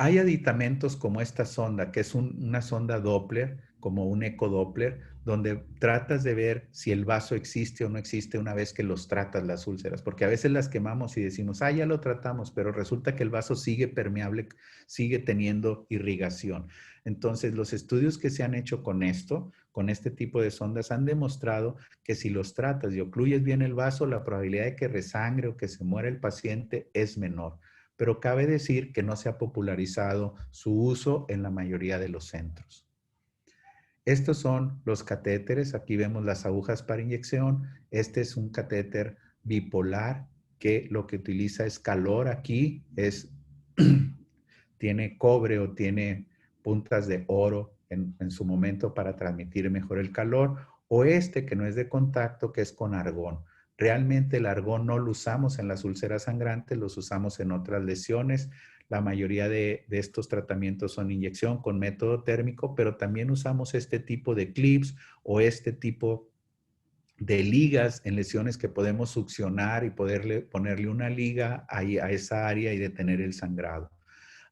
Hay aditamentos como esta sonda, que es una sonda Doppler, como un ecodoppler, donde tratas de ver si el vaso existe o no existe una vez que los tratas las úlceras, porque a veces las quemamos y decimos, ya lo tratamos, pero resulta que el vaso sigue permeable, sigue teniendo irrigación. Entonces, los estudios que se han hecho con esto, con este tipo de sondas, han demostrado que si los tratas y ocluyes bien el vaso, la probabilidad de que resangre o que se muera el paciente es menor. Pero cabe decir que no se ha popularizado su uso en la mayoría de los centros. Estos son los catéteres. Aquí vemos las agujas para inyección. Este es un catéter bipolar que lo que utiliza es calor aquí, tiene cobre o tiene puntas de oro en su momento para transmitir mejor el calor, o este que no es de contacto, que es con argón. Realmente el argón no lo usamos en las úlceras sangrantes, los usamos en otras lesiones. La mayoría de estos tratamientos son inyección con método térmico, pero también usamos este tipo de clips o este tipo de ligas en lesiones que podemos succionar y ponerle una liga ahí a esa área y detener el sangrado.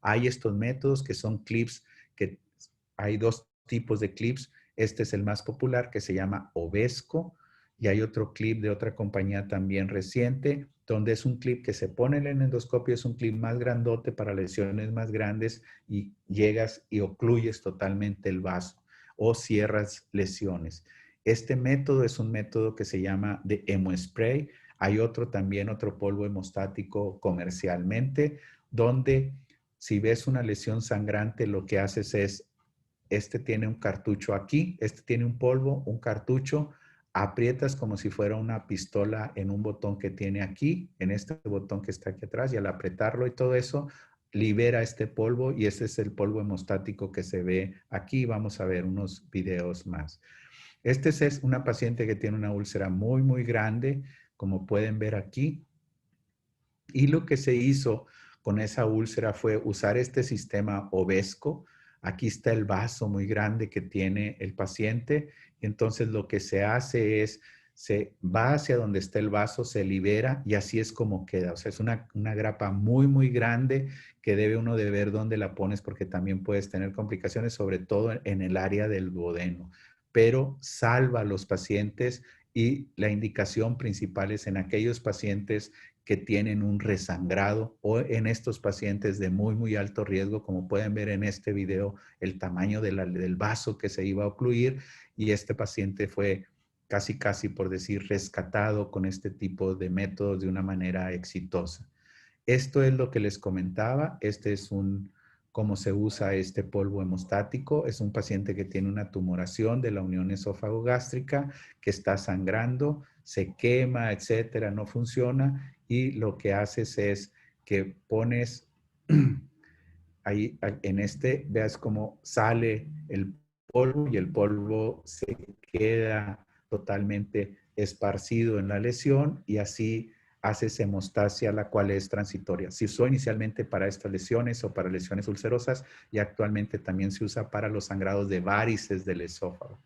Hay estos métodos que son clips, que hay dos tipos de clips. Este es el más popular, que se llama Ovesco, y hay otro clip de otra compañía también reciente, donde es un clip que se pone en el endoscopio, es un clip más grandote para lesiones más grandes y llegas y ocluyes totalmente el vaso o cierras lesiones. Este método es un método que se llama de hemospray. Hay otro también, otro polvo hemostático comercialmente, donde si ves una lesión sangrante, lo que haces es, este tiene un cartucho aquí, este tiene un polvo, un cartucho, aprietas como si fuera una pistola en un botón que tiene aquí, en este botón que está aquí atrás, y al apretarlo y todo eso, libera este polvo, y este es el polvo hemostático que se ve aquí. Vamos a ver unos videos más. Este es una paciente que tiene una úlcera muy, muy grande, como pueden ver aquí, y lo que se hizo con esa úlcera fue usar este sistema Ovesco. Aquí está el vaso muy grande que tiene el paciente. Entonces lo que se hace es, se va hacia donde está el vaso, se libera y así es como queda. O sea, es una grapa muy, muy grande que debe uno de ver dónde la pones porque también puedes tener complicaciones, sobre todo en el área del duodeno. Pero salva a los pacientes y la indicación principal es en aquellos pacientes que tienen un resangrado o en estos pacientes de muy, muy alto riesgo, como pueden ver en este video, el tamaño del vaso que se iba a ocluir, y este paciente fue casi, casi por decir, rescatado con este tipo de métodos de una manera exitosa. Esto es lo que les comentaba. Este es cómo se usa este polvo hemostático. Es un paciente que tiene una tumoración de la unión esófago-gástrica, que está sangrando, se quema, etcétera, no funciona, y lo que haces es que pones ahí en veas cómo sale el polvo y el polvo se queda totalmente esparcido en la lesión y así haces hemostasia, la cual es transitoria. Se usó inicialmente para estas lesiones o para lesiones ulcerosas y actualmente también se usa para los sangrados de varices del esófago.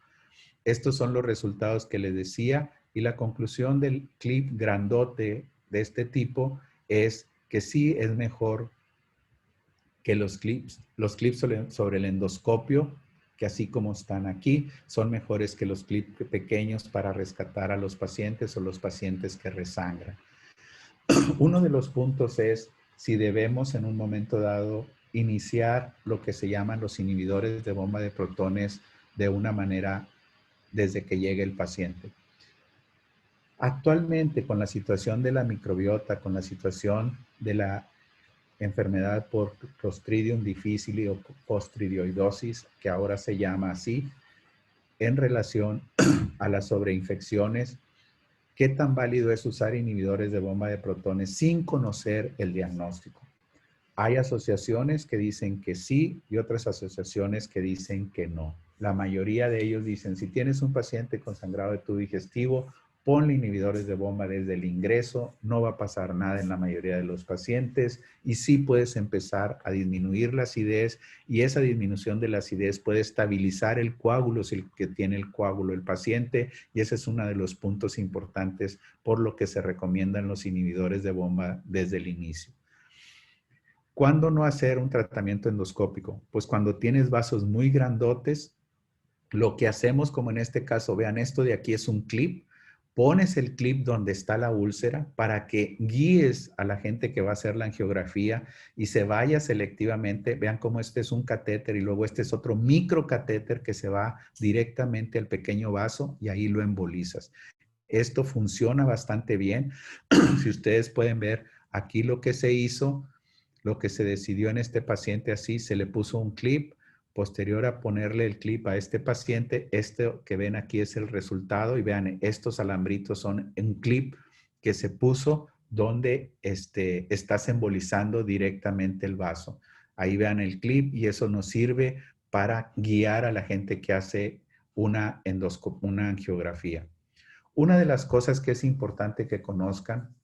Estos son los resultados que les decía, y la conclusión del clip grandote de este tipo es que sí es mejor que los clips sobre el endoscopio, que así como están aquí, son mejores que los clips pequeños para rescatar a los pacientes o los pacientes que resangran. Uno de los puntos es si debemos en un momento dado iniciar lo que se llaman los inhibidores de bomba de protones de una manera desde que llegue el paciente. Actualmente, con la situación de la microbiota, con la situación de la enfermedad por Clostridium difficile o clostridioidosis, que ahora se llama así, en relación a las sobreinfecciones ¿Qué tan válido es usar inhibidores de bomba de protones sin conocer el diagnóstico? Hay asociaciones que dicen que sí y otras asociaciones que dicen que no. La mayoría de ellos dicen, si tienes un paciente con sangrado de tubo digestivo, ponle inhibidores de bomba desde el ingreso, no va a pasar nada en la mayoría de los pacientes y sí puedes empezar a disminuir la acidez y esa disminución de la acidez puede estabilizar el coágulo, si el que tiene el coágulo el paciente, y ese es uno de los puntos importantes por lo que se recomiendan los inhibidores de bomba desde el inicio. ¿Cuándo no hacer un tratamiento endoscópico? Pues cuando tienes vasos muy grandotes, lo que hacemos, como en este caso, vean, esto de aquí es un clip, pones el clip donde está la úlcera para que guíes a la gente que va a hacer la angiografía y se vaya selectivamente. Vean cómo este es un catéter y luego este es otro microcatéter que se va directamente al pequeño vaso y ahí lo embolizas. Esto funciona bastante bien. Si ustedes pueden ver aquí lo que se hizo, lo que se decidió en este paciente así, se le puso un clip. Posterior a ponerle el clip a este paciente, este que ven aquí es el resultado y vean, estos alambritos son un clip que se puso donde estás embolizando directamente el vaso. Ahí vean el clip y eso nos sirve para guiar a la gente que hace una angiografía. Una de las cosas que es importante que conozcan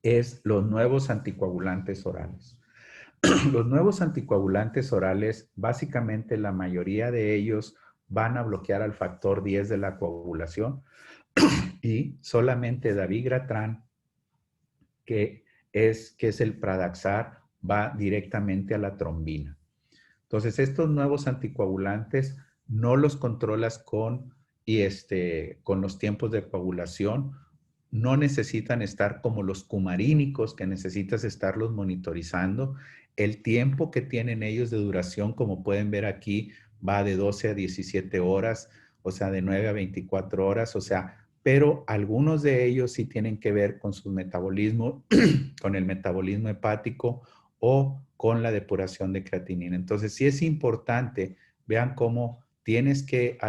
es los nuevos anticoagulantes orales. Los nuevos anticoagulantes orales, básicamente la mayoría de ellos van a bloquear al factor 10 de la coagulación y solamente dabigatran, que es el Pradaxar, va directamente a la trombina. Entonces, estos nuevos anticoagulantes no los controlas con los tiempos de coagulación. No necesitan estar como los cumarínicos, que necesitas estarlos monitorizando. El tiempo que tienen ellos de duración, como pueden ver aquí, va de 12 a 17 horas, o sea, de 9 a 24 horas, o sea, pero algunos de ellos sí tienen que ver con su metabolismo, con el metabolismo hepático o con la depuración de creatinina. Entonces, sí es importante, vean cómo tienes que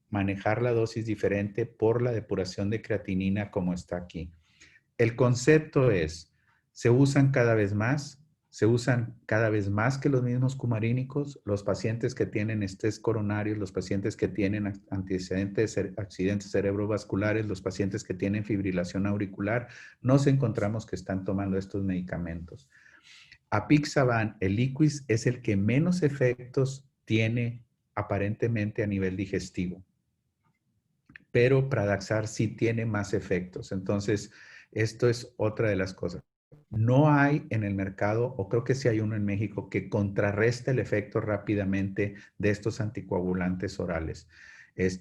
manejar la dosis diferente por la depuración de creatinina como está aquí. El concepto es, se usan cada vez más que los mismos cumarínicos, los pacientes que tienen estrés coronario, los pacientes que tienen accidentes cerebrovasculares, los pacientes que tienen fibrilación auricular, nos encontramos que están tomando estos medicamentos. Apixaban, el Liquis, es el que menos efectos tiene aparentemente a nivel digestivo, pero Pradaxar sí tiene más efectos. Entonces, esto es otra de las cosas. No hay en el mercado, o creo que sí hay uno en México, que contrarreste el efecto rápidamente de estos anticoagulantes orales.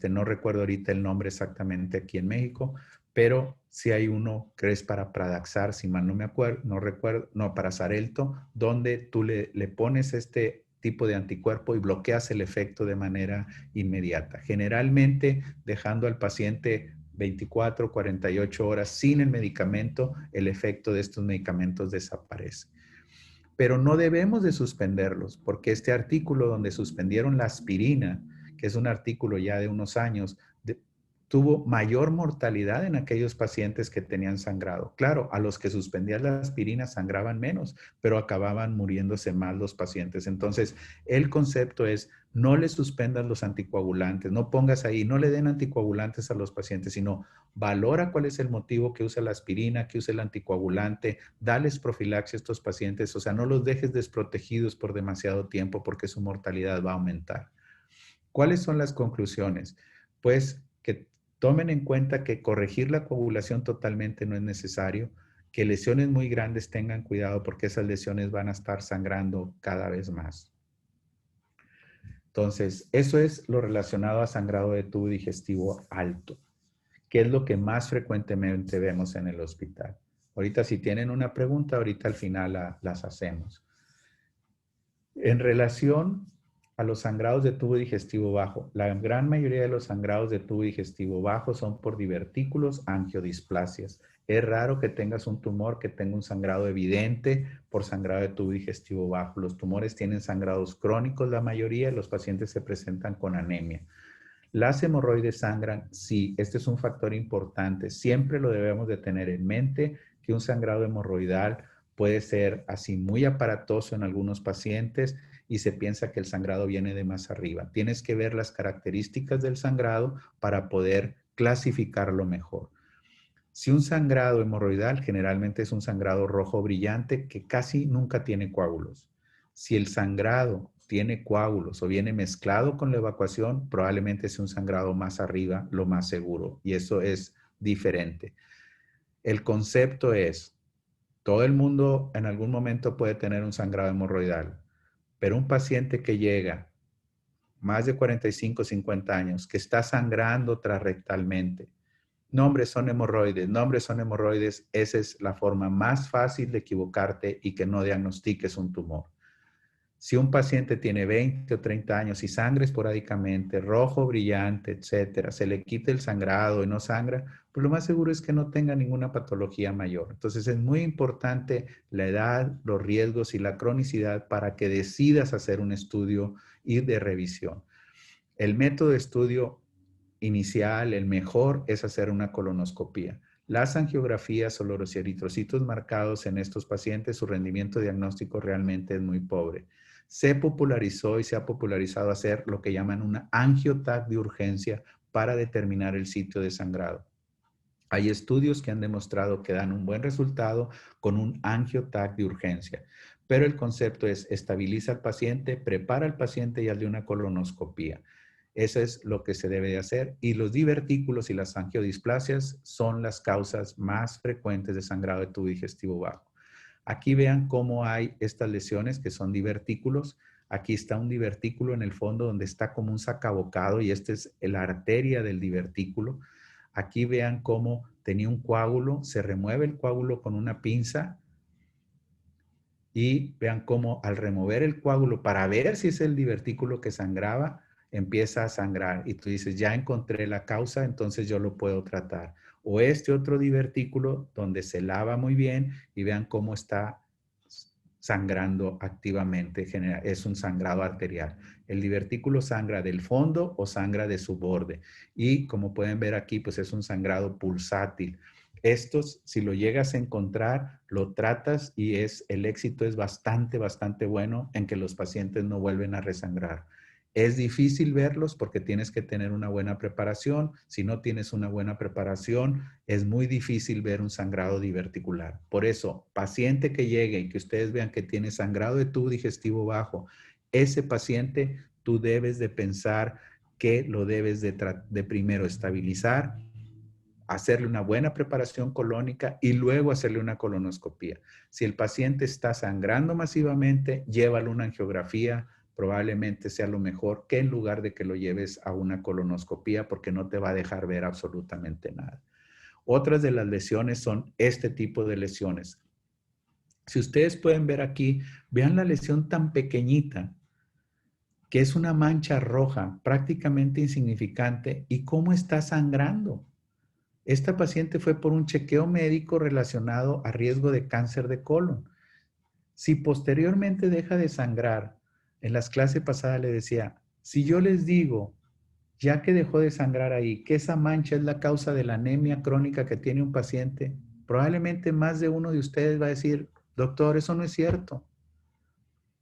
No recuerdo ahorita el nombre exactamente aquí en México, pero sí hay uno que es para Pradaxar, si mal no me acuerdo, no recuerdo, no, para Xarelto, donde tú le pones este tipo de anticuerpo y bloqueas el efecto de manera inmediata. Generalmente dejando al paciente 24, 48 horas sin el medicamento, el efecto de estos medicamentos desaparece. Pero no debemos de suspenderlos, porque este artículo donde suspendieron la aspirina, que es un artículo ya de unos años, tuvo mayor mortalidad en aquellos pacientes que tenían sangrado. Claro, a los que suspendían la aspirina sangraban menos, pero acababan muriéndose más los pacientes. Entonces, el concepto es, no le suspendas los anticoagulantes, no pongas ahí, no le den anticoagulantes a los pacientes, sino valora cuál es el motivo que usa la aspirina, que usa el anticoagulante, dales profilaxia a estos pacientes, o sea, no los dejes desprotegidos por demasiado tiempo porque su mortalidad va a aumentar. ¿Cuáles son las conclusiones? Pues que tomen en cuenta que corregir la coagulación totalmente no es necesario, que lesiones muy grandes tengan cuidado porque esas lesiones van a estar sangrando cada vez más. Entonces, eso es lo relacionado a sangrado de tubo digestivo alto, que es lo que más frecuentemente vemos en el hospital. Ahorita si tienen una pregunta, ahorita al final las hacemos. En relación a los sangrados de tubo digestivo bajo, la gran mayoría de los sangrados de tubo digestivo bajo son por divertículos, angiodisplasias. Es raro que tengas un tumor que tenga un sangrado evidente por sangrado de tubo digestivo bajo. Los tumores tienen sangrados crónicos la mayoría y los pacientes se presentan con anemia. ¿Las hemorroides sangran? Sí, este es un factor importante. Siempre lo debemos de tener en mente que un sangrado hemorroidal puede ser así muy aparatoso en algunos pacientes y se piensa que el sangrado viene de más arriba. Tienes que ver las características del sangrado para poder clasificarlo mejor. Si un sangrado hemorroidal generalmente es un sangrado rojo brillante que casi nunca tiene coágulos. Si el sangrado tiene coágulos o viene mezclado con la evacuación, probablemente es un sangrado más arriba, lo más seguro, y eso es diferente. El concepto es, todo el mundo en algún momento puede tener un sangrado hemorroidal, pero un paciente que llega más de 45, 50 años, que está sangrando transrectalmente, nombres son hemorroides, esa es la forma más fácil de equivocarte y que no diagnostiques un tumor. Si un paciente tiene 20 o 30 años y sangra esporádicamente, rojo, brillante, etcétera, se le quita el sangrado y no sangra, pues lo más seguro es que no tenga ninguna patología mayor. Entonces es muy importante la edad, los riesgos y la cronicidad para que decidas hacer un estudio y de revisión. El método de estudio inicial, el mejor, es hacer una colonoscopía. Las angiografías o los eritrocitos marcados en estos pacientes, su rendimiento diagnóstico realmente es muy pobre. Se popularizó y se ha popularizado hacer lo que llaman una angioTAC de urgencia para determinar el sitio de sangrado. Hay estudios que han demostrado que dan un buen resultado con un angioTAC de urgencia, pero el concepto es estabiliza al paciente, prepara al paciente y hazle una colonoscopía. Eso es lo que se debe de hacer, y los divertículos y las angiodisplasias son las causas más frecuentes de sangrado de tubo digestivo bajo. Aquí vean cómo hay estas lesiones que son divertículos. Aquí está un divertículo en el fondo donde está como un sacabocado y esta es la arteria del divertículo. Aquí vean cómo tenía un coágulo, se remueve el coágulo con una pinza y vean cómo al remover el coágulo para ver si es el divertículo que sangraba, empieza a sangrar y tú dices, ya encontré la causa, entonces yo lo puedo tratar. O este otro divertículo donde se lava muy bien y vean cómo está sangrando activamente, es un sangrado arterial. El divertículo sangra del fondo o sangra de su borde y como pueden ver aquí, pues es un sangrado pulsátil. Estos, si lo llegas a encontrar, lo tratas y el éxito es bastante bueno en que los pacientes no vuelven a resangrar. Es difícil verlos porque tienes que tener una buena preparación. Si no tienes una buena preparación, es muy difícil ver un sangrado diverticular. Por eso, paciente que llegue y que ustedes vean que tiene sangrado de tubo digestivo bajo, ese paciente tú debes de pensar que lo debes de primero estabilizar, hacerle una buena preparación colónica y luego hacerle una colonoscopía. Si el paciente está sangrando masivamente, llévalo a una angiografía, probablemente sea lo mejor que en lugar de que lo lleves a una colonoscopía porque no te va a dejar ver absolutamente nada. Otras de las lesiones son este tipo de lesiones. Si ustedes pueden ver aquí, vean la lesión tan pequeñita que es una mancha roja prácticamente insignificante y cómo está sangrando. Esta paciente fue por un chequeo médico relacionado a riesgo de cáncer de colon. Si posteriormente deja de sangrar, en las clases pasadas le decía, si yo les digo, ya que dejó de sangrar ahí, que esa mancha es la causa de la anemia crónica que tiene un paciente, probablemente más de uno de ustedes va a decir, doctor, eso no es cierto.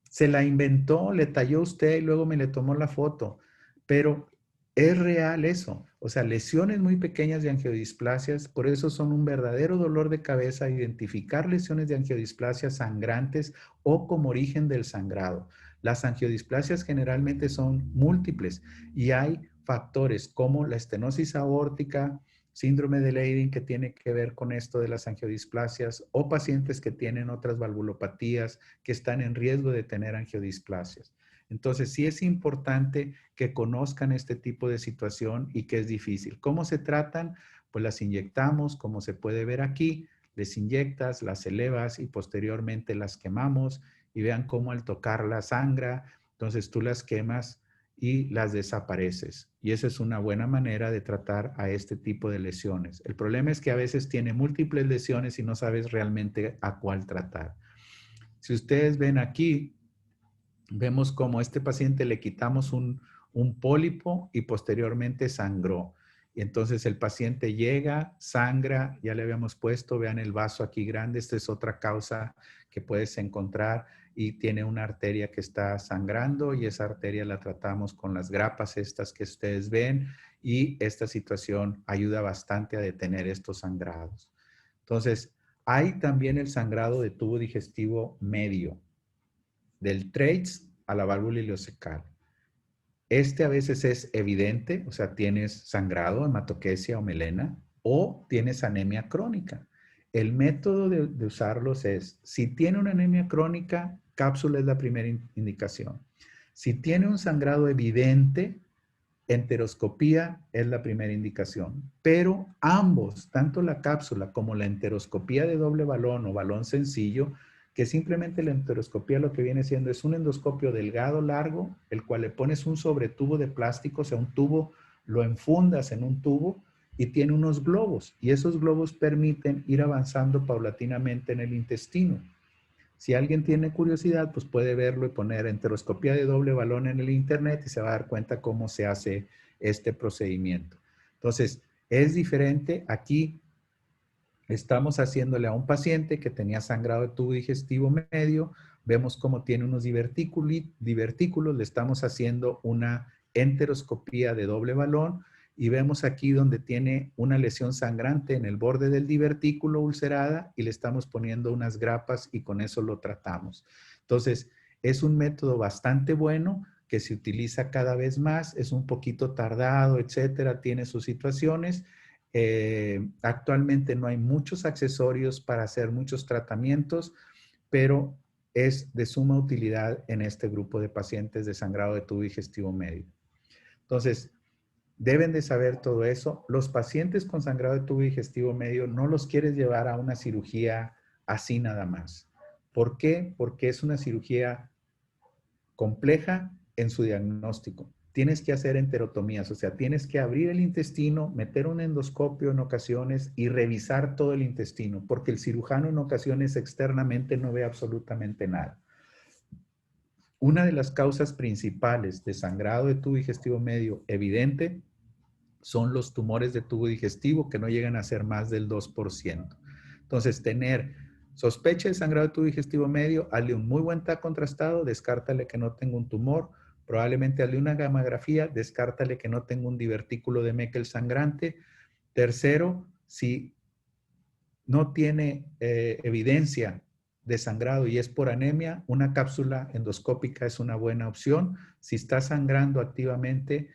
Se la inventó, le talló usted y luego me le tomó la foto. Pero es real eso. O sea, lesiones muy pequeñas de angiodisplasias, por eso son un verdadero dolor de cabeza identificar lesiones de angiodisplasias sangrantes o como origen del sangrado. Las angiodisplasias generalmente son múltiples y hay factores como la estenosis aórtica, síndrome de Leydig que tiene que ver con esto de las angiodisplasias o pacientes que tienen otras valvulopatías que están en riesgo de tener angiodisplasias. Entonces, sí es importante que conozcan este tipo de situación y que es difícil. ¿Cómo se tratan? Pues las inyectamos, como se puede ver aquí, les inyectas, las elevas y posteriormente las quemamos y vean cómo al tocarla sangra, entonces tú las quemas y las desapareces. Y esa es una buena manera de tratar a este tipo de lesiones. El problema es que a veces tiene múltiples lesiones y no sabes realmente a cuál tratar. Si ustedes ven aquí, vemos como a este paciente le quitamos un pólipo y posteriormente sangró. Y entonces el paciente llega, sangra, ya le habíamos puesto, vean el vaso aquí grande, esta es otra causa que puedes encontrar y tiene una arteria que está sangrando y esa arteria la tratamos con las grapas estas que ustedes ven y esta situación ayuda bastante a detener estos sangrados. Entonces, hay también el sangrado de tubo digestivo medio, del Treitz a la válvula ileocecal. Este a veces es evidente, o sea, tienes sangrado, hematoquesia o melena, o tienes anemia crónica. El método de usarlos es, si tiene una anemia crónica, cápsula es la primera indicación. Si tiene un sangrado evidente, enteroscopía es la primera indicación. Pero ambos, tanto la cápsula como la enteroscopía de doble balón o balón sencillo, que simplemente la enteroscopía lo que viene siendo es un endoscopio delgado, largo, el cual le pones un sobretubo de plástico, o sea, un tubo, lo enfundas en un tubo y tiene unos globos. Y esos globos permiten ir avanzando paulatinamente en el intestino. Si alguien tiene curiosidad, pues puede verlo y poner enteroscopía de doble balón en el internet y se va a dar cuenta cómo se hace este procedimiento. Entonces, es diferente. Aquí estamos haciéndole a un paciente que tenía sangrado de tubo digestivo medio, vemos cómo tiene unos divertículos, le estamos haciendo una enteroscopía de doble balón y vemos aquí donde tiene una lesión sangrante en el borde del divertículo ulcerada y le estamos poniendo unas grapas y con eso lo tratamos. Entonces, es un método bastante bueno que se utiliza cada vez más, es un poquito tardado, etcétera, tiene sus situaciones. Actualmente no hay muchos accesorios para hacer muchos tratamientos, pero es de suma utilidad en este grupo de pacientes de sangrado de tubo digestivo medio. Entonces, deben de saber todo eso. Los pacientes con sangrado de tubo digestivo medio no los quieres llevar a una cirugía así nada más. ¿Por qué? Porque es una cirugía compleja en su diagnóstico. Tienes que hacer enterotomías, o sea, tienes que abrir el intestino, meter un endoscopio en ocasiones y revisar todo el intestino, porque el cirujano en ocasiones externamente no ve absolutamente nada. Una de las causas principales de sangrado de tubo digestivo medio evidente son los tumores de tubo digestivo que no llegan a ser más del 2%. Entonces, tener sospecha de sangrado de tubo digestivo medio, hazle un muy buen TAC contrastado, descártale que no tenga un tumor, probablemente hazle una gamografía, descártale que no tenga un divertículo de Meckel sangrante. Tercero, si no tiene evidencia de sangrado y es por anemia, una cápsula endoscópica es una buena opción. Si está sangrando activamente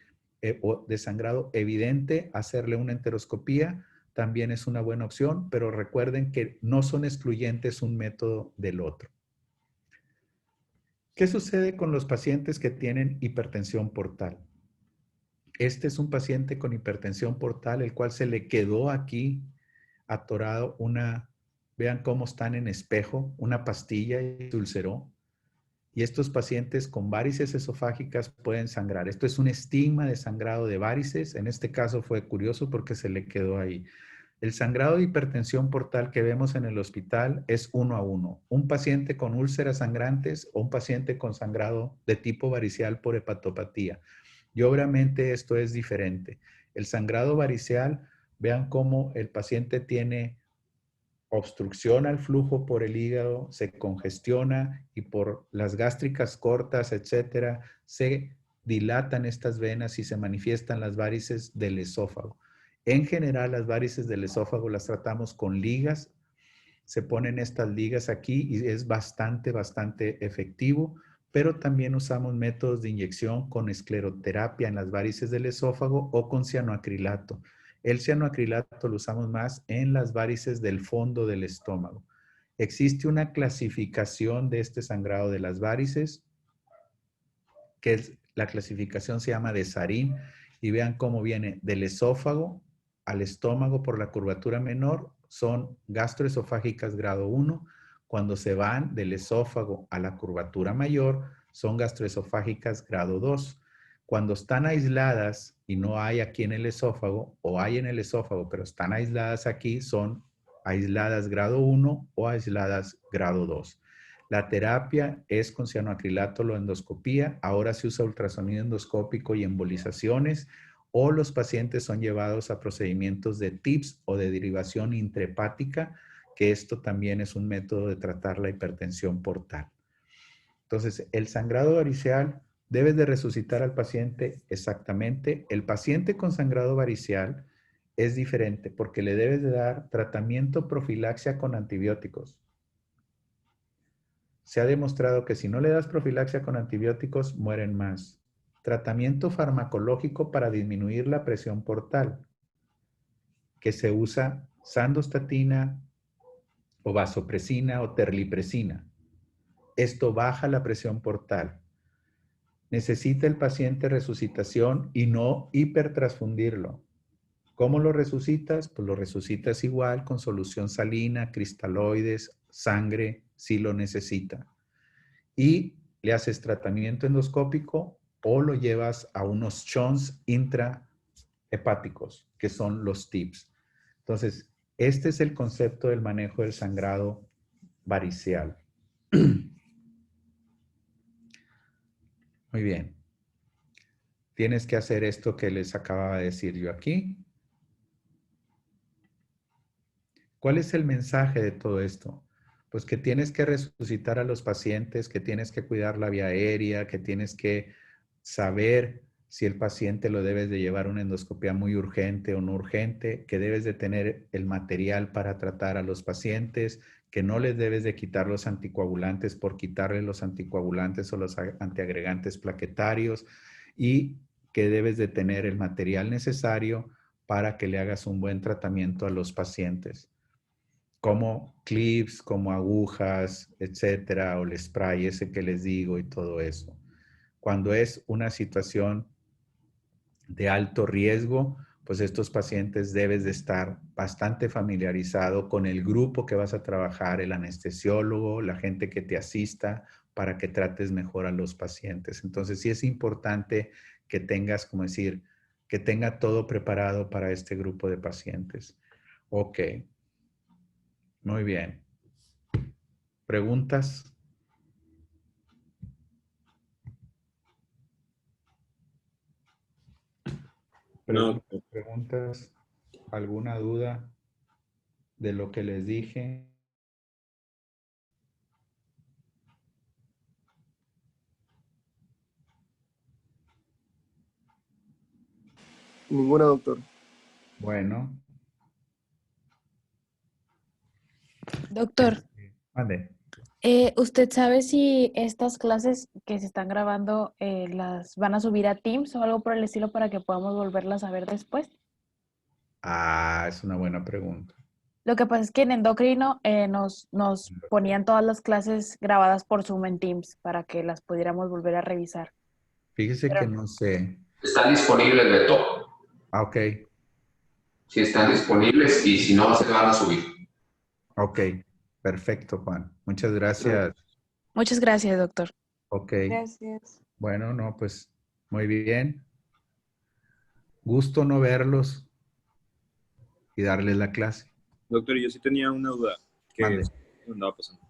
o de sangrado evidente, hacerle una enteroscopía también es una buena opción, pero recuerden que no son excluyentes un método del otro. ¿Qué sucede con los pacientes que tienen hipertensión portal? Este es un paciente con hipertensión portal, el cual se le quedó aquí atorado vean cómo están en espejo, una pastilla y se ulceró. Y estos pacientes con varices esofágicas pueden sangrar. Esto es un estigma de sangrado de varices. En este caso fue curioso porque se le quedó ahí. El sangrado de hipertensión portal que vemos en el hospital es 1 a 1. Un paciente con úlceras sangrantes o un paciente con sangrado de tipo varicial por hepatopatía. Y obviamente esto es diferente. El sangrado varicial, vean cómo el paciente tiene obstrucción al flujo por el hígado, se congestiona y por las gástricas cortas, etcétera, se dilatan estas venas y se manifiestan las varices del esófago. En general, las varices del esófago las tratamos con ligas. Se ponen estas ligas aquí y es bastante efectivo, pero también usamos métodos de inyección con escleroterapia en las varices del esófago o con cianoacrilato. El cianoacrilato lo usamos más en las varices del fondo del estómago. Existe una clasificación de este sangrado de las varices, que la clasificación se llama de Sarin, y vean cómo viene del esófago al estómago por la curvatura menor, son gastroesofágicas grado 1. Cuando se van del esófago a la curvatura mayor, son gastroesofágicas grado 2. Cuando están aisladas y no hay aquí en el esófago, o hay en el esófago, pero están aisladas aquí, son aisladas grado 1 o aisladas grado 2. La terapia es con cianoacrilato o endoscopía. Ahora se usa ultrasonido endoscópico y embolizaciones, o los pacientes son llevados a procedimientos de TIPS o de derivación intrahepática, que esto también es un método de tratar la hipertensión portal. Entonces, el sangrado variceal, debes de resucitar al paciente exactamente. El paciente con sangrado variceal es diferente porque le debes de dar tratamiento profilaxia con antibióticos. Se ha demostrado que si no le das profilaxia con antibióticos, mueren más. Tratamiento farmacológico para disminuir la presión portal, que se usa sandostatina o vasopresina o terlipresina. Esto baja la presión portal. Necesita el paciente resucitación y no hipertransfundirlo. ¿Cómo lo resucitas? Pues lo resucitas igual con solución salina, cristaloides, sangre, si lo necesita. Y le haces tratamiento endoscópico o lo llevas a unos shunts intrahepáticos, que son los TIPS. Entonces, este es el concepto del manejo del sangrado variceal. Muy bien. Tienes que hacer esto que les acababa de decir yo aquí. ¿Cuál es el mensaje de todo esto? Pues que tienes que resucitar a los pacientes, que tienes que cuidar la vía aérea, que tienes que saber si el paciente lo debes de llevar a una endoscopia muy urgente o no urgente, que debes de tener el material para tratar a los pacientes, que no les debes de quitar los anticoagulantes por quitarle los anticoagulantes o los antiagregantes plaquetarios, y que debes de tener el material necesario para que le hagas un buen tratamiento a los pacientes, como clips, como agujas, etcétera, o el spray ese que les digo y todo eso. Cuando es una situación de alto riesgo, pues estos pacientes debes de estar bastante familiarizado con el grupo que vas a trabajar, el anestesiólogo, la gente que te asista, para que trates mejor a los pacientes. Entonces sí es importante que tengas, como decir, que tenga todo preparado para este grupo de pacientes. Ok. Muy bien. ¿Preguntas? No, ¿Preguntas? ¿Alguna duda de lo que les dije? Ninguna, doctor. Bueno. Doctor, Mande. ¿usted sabe si estas clases que se están grabando las van a subir a Teams o algo por el estilo para que podamos volverlas a ver después? Ah, es una buena pregunta. Lo que pasa es que en endocrino nos ponían todas las clases grabadas por Zoom en Teams para que las pudiéramos volver a revisar. Fíjese que no sé. están disponibles, Beto. Ah, ok. Si están disponibles y si no, se van a subir. Ok. Perfecto, Juan. Muchas gracias. Muchas gracias, doctor. Ok. Gracias. Bueno, no, pues muy bien. Gusto no verlos y darles la clase. Doctor, yo sí tenía una duda que Mande. andaba pasando.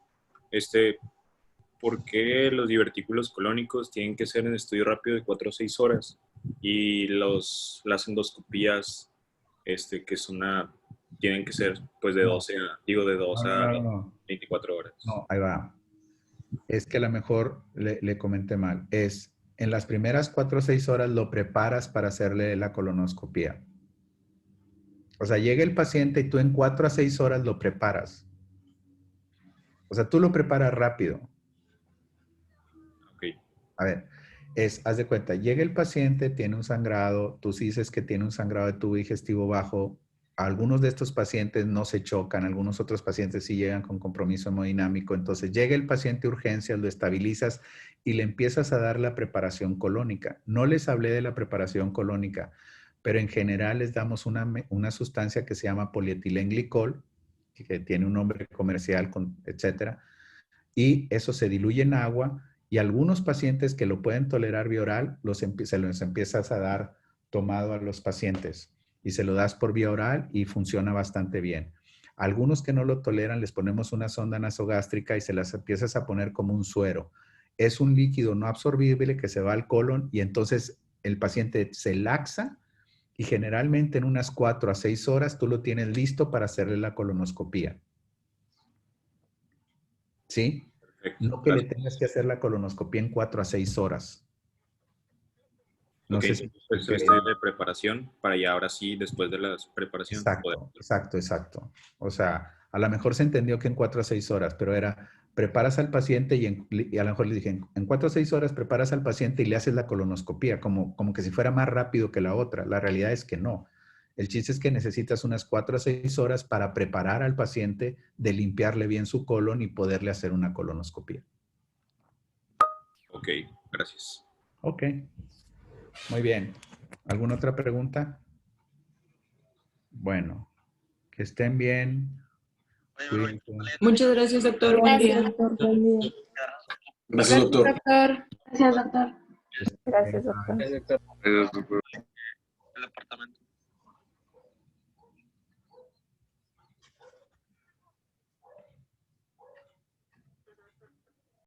¿Por qué los divertículos colónicos tienen que ser en estudio rápido de 4 o 6 horas y las endoscopías, que es tienen que ser pues de 12 a No. 24 horas? No, ahí va. Es que a lo mejor le comenté mal. Es en las primeras 4 o 6 horas lo preparas para hacerle la colonoscopía. O sea, llega el paciente y tú en 4 a 6 horas lo preparas. O sea, tú lo preparas rápido. Ok. A ver, haz de cuenta, llega el paciente, tiene un sangrado, tú dices que tiene un sangrado de tubo digestivo bajo. Algunos de estos pacientes no se chocan, algunos otros pacientes sí llegan con compromiso hemodinámico. Entonces llega el paciente a urgencias, lo estabilizas y le empiezas a dar la preparación colónica. No les hablé de la preparación colónica, pero en general les damos una sustancia que se llama polietilenglicol, que tiene un nombre comercial, etcétera, y eso se diluye en agua, y algunos pacientes que lo pueden tolerar vía oral, se los empiezas a dar tomado a los pacientes y se lo das por vía oral y funciona bastante bien. Algunos que no lo toleran les ponemos una sonda nasogástrica y se las empiezas a poner como un suero. Es un líquido no absorbible que se va al colon y entonces el paciente se laxa y generalmente en unas 4 a 6 horas tú lo tienes listo para hacerle la colonoscopía. ¿Sí? Perfecto. No que le Gracias. tengas que hacer la colonoscopía en 4 a 6 horas. No Ok, sé si... pues estoy de preparación para ya ahora sí, después de la preparación, poder. Exacto. O sea, a lo mejor se entendió que en 4 a 6 horas, pero era, preparas al paciente y a lo mejor le dije, en 4 a 6 horas preparas al paciente y le haces la colonoscopía, como que si fuera más rápido que la otra. La realidad es que no. El chiste es que necesitas unas 4 a 6 horas para preparar al paciente de limpiarle bien su colon y poderle hacer una colonoscopía. Ok, gracias. Ok. Muy bien. ¿Alguna otra pregunta? Bueno, que estén bien. Cuídense. Muchas gracias, doctor. Buen día. Gracias, doctor. Buen día. Gracias, doctor. Gracias, doctor. Que estén Gracias, bien. doctor. Gracias, doctor. Gracias, doctor.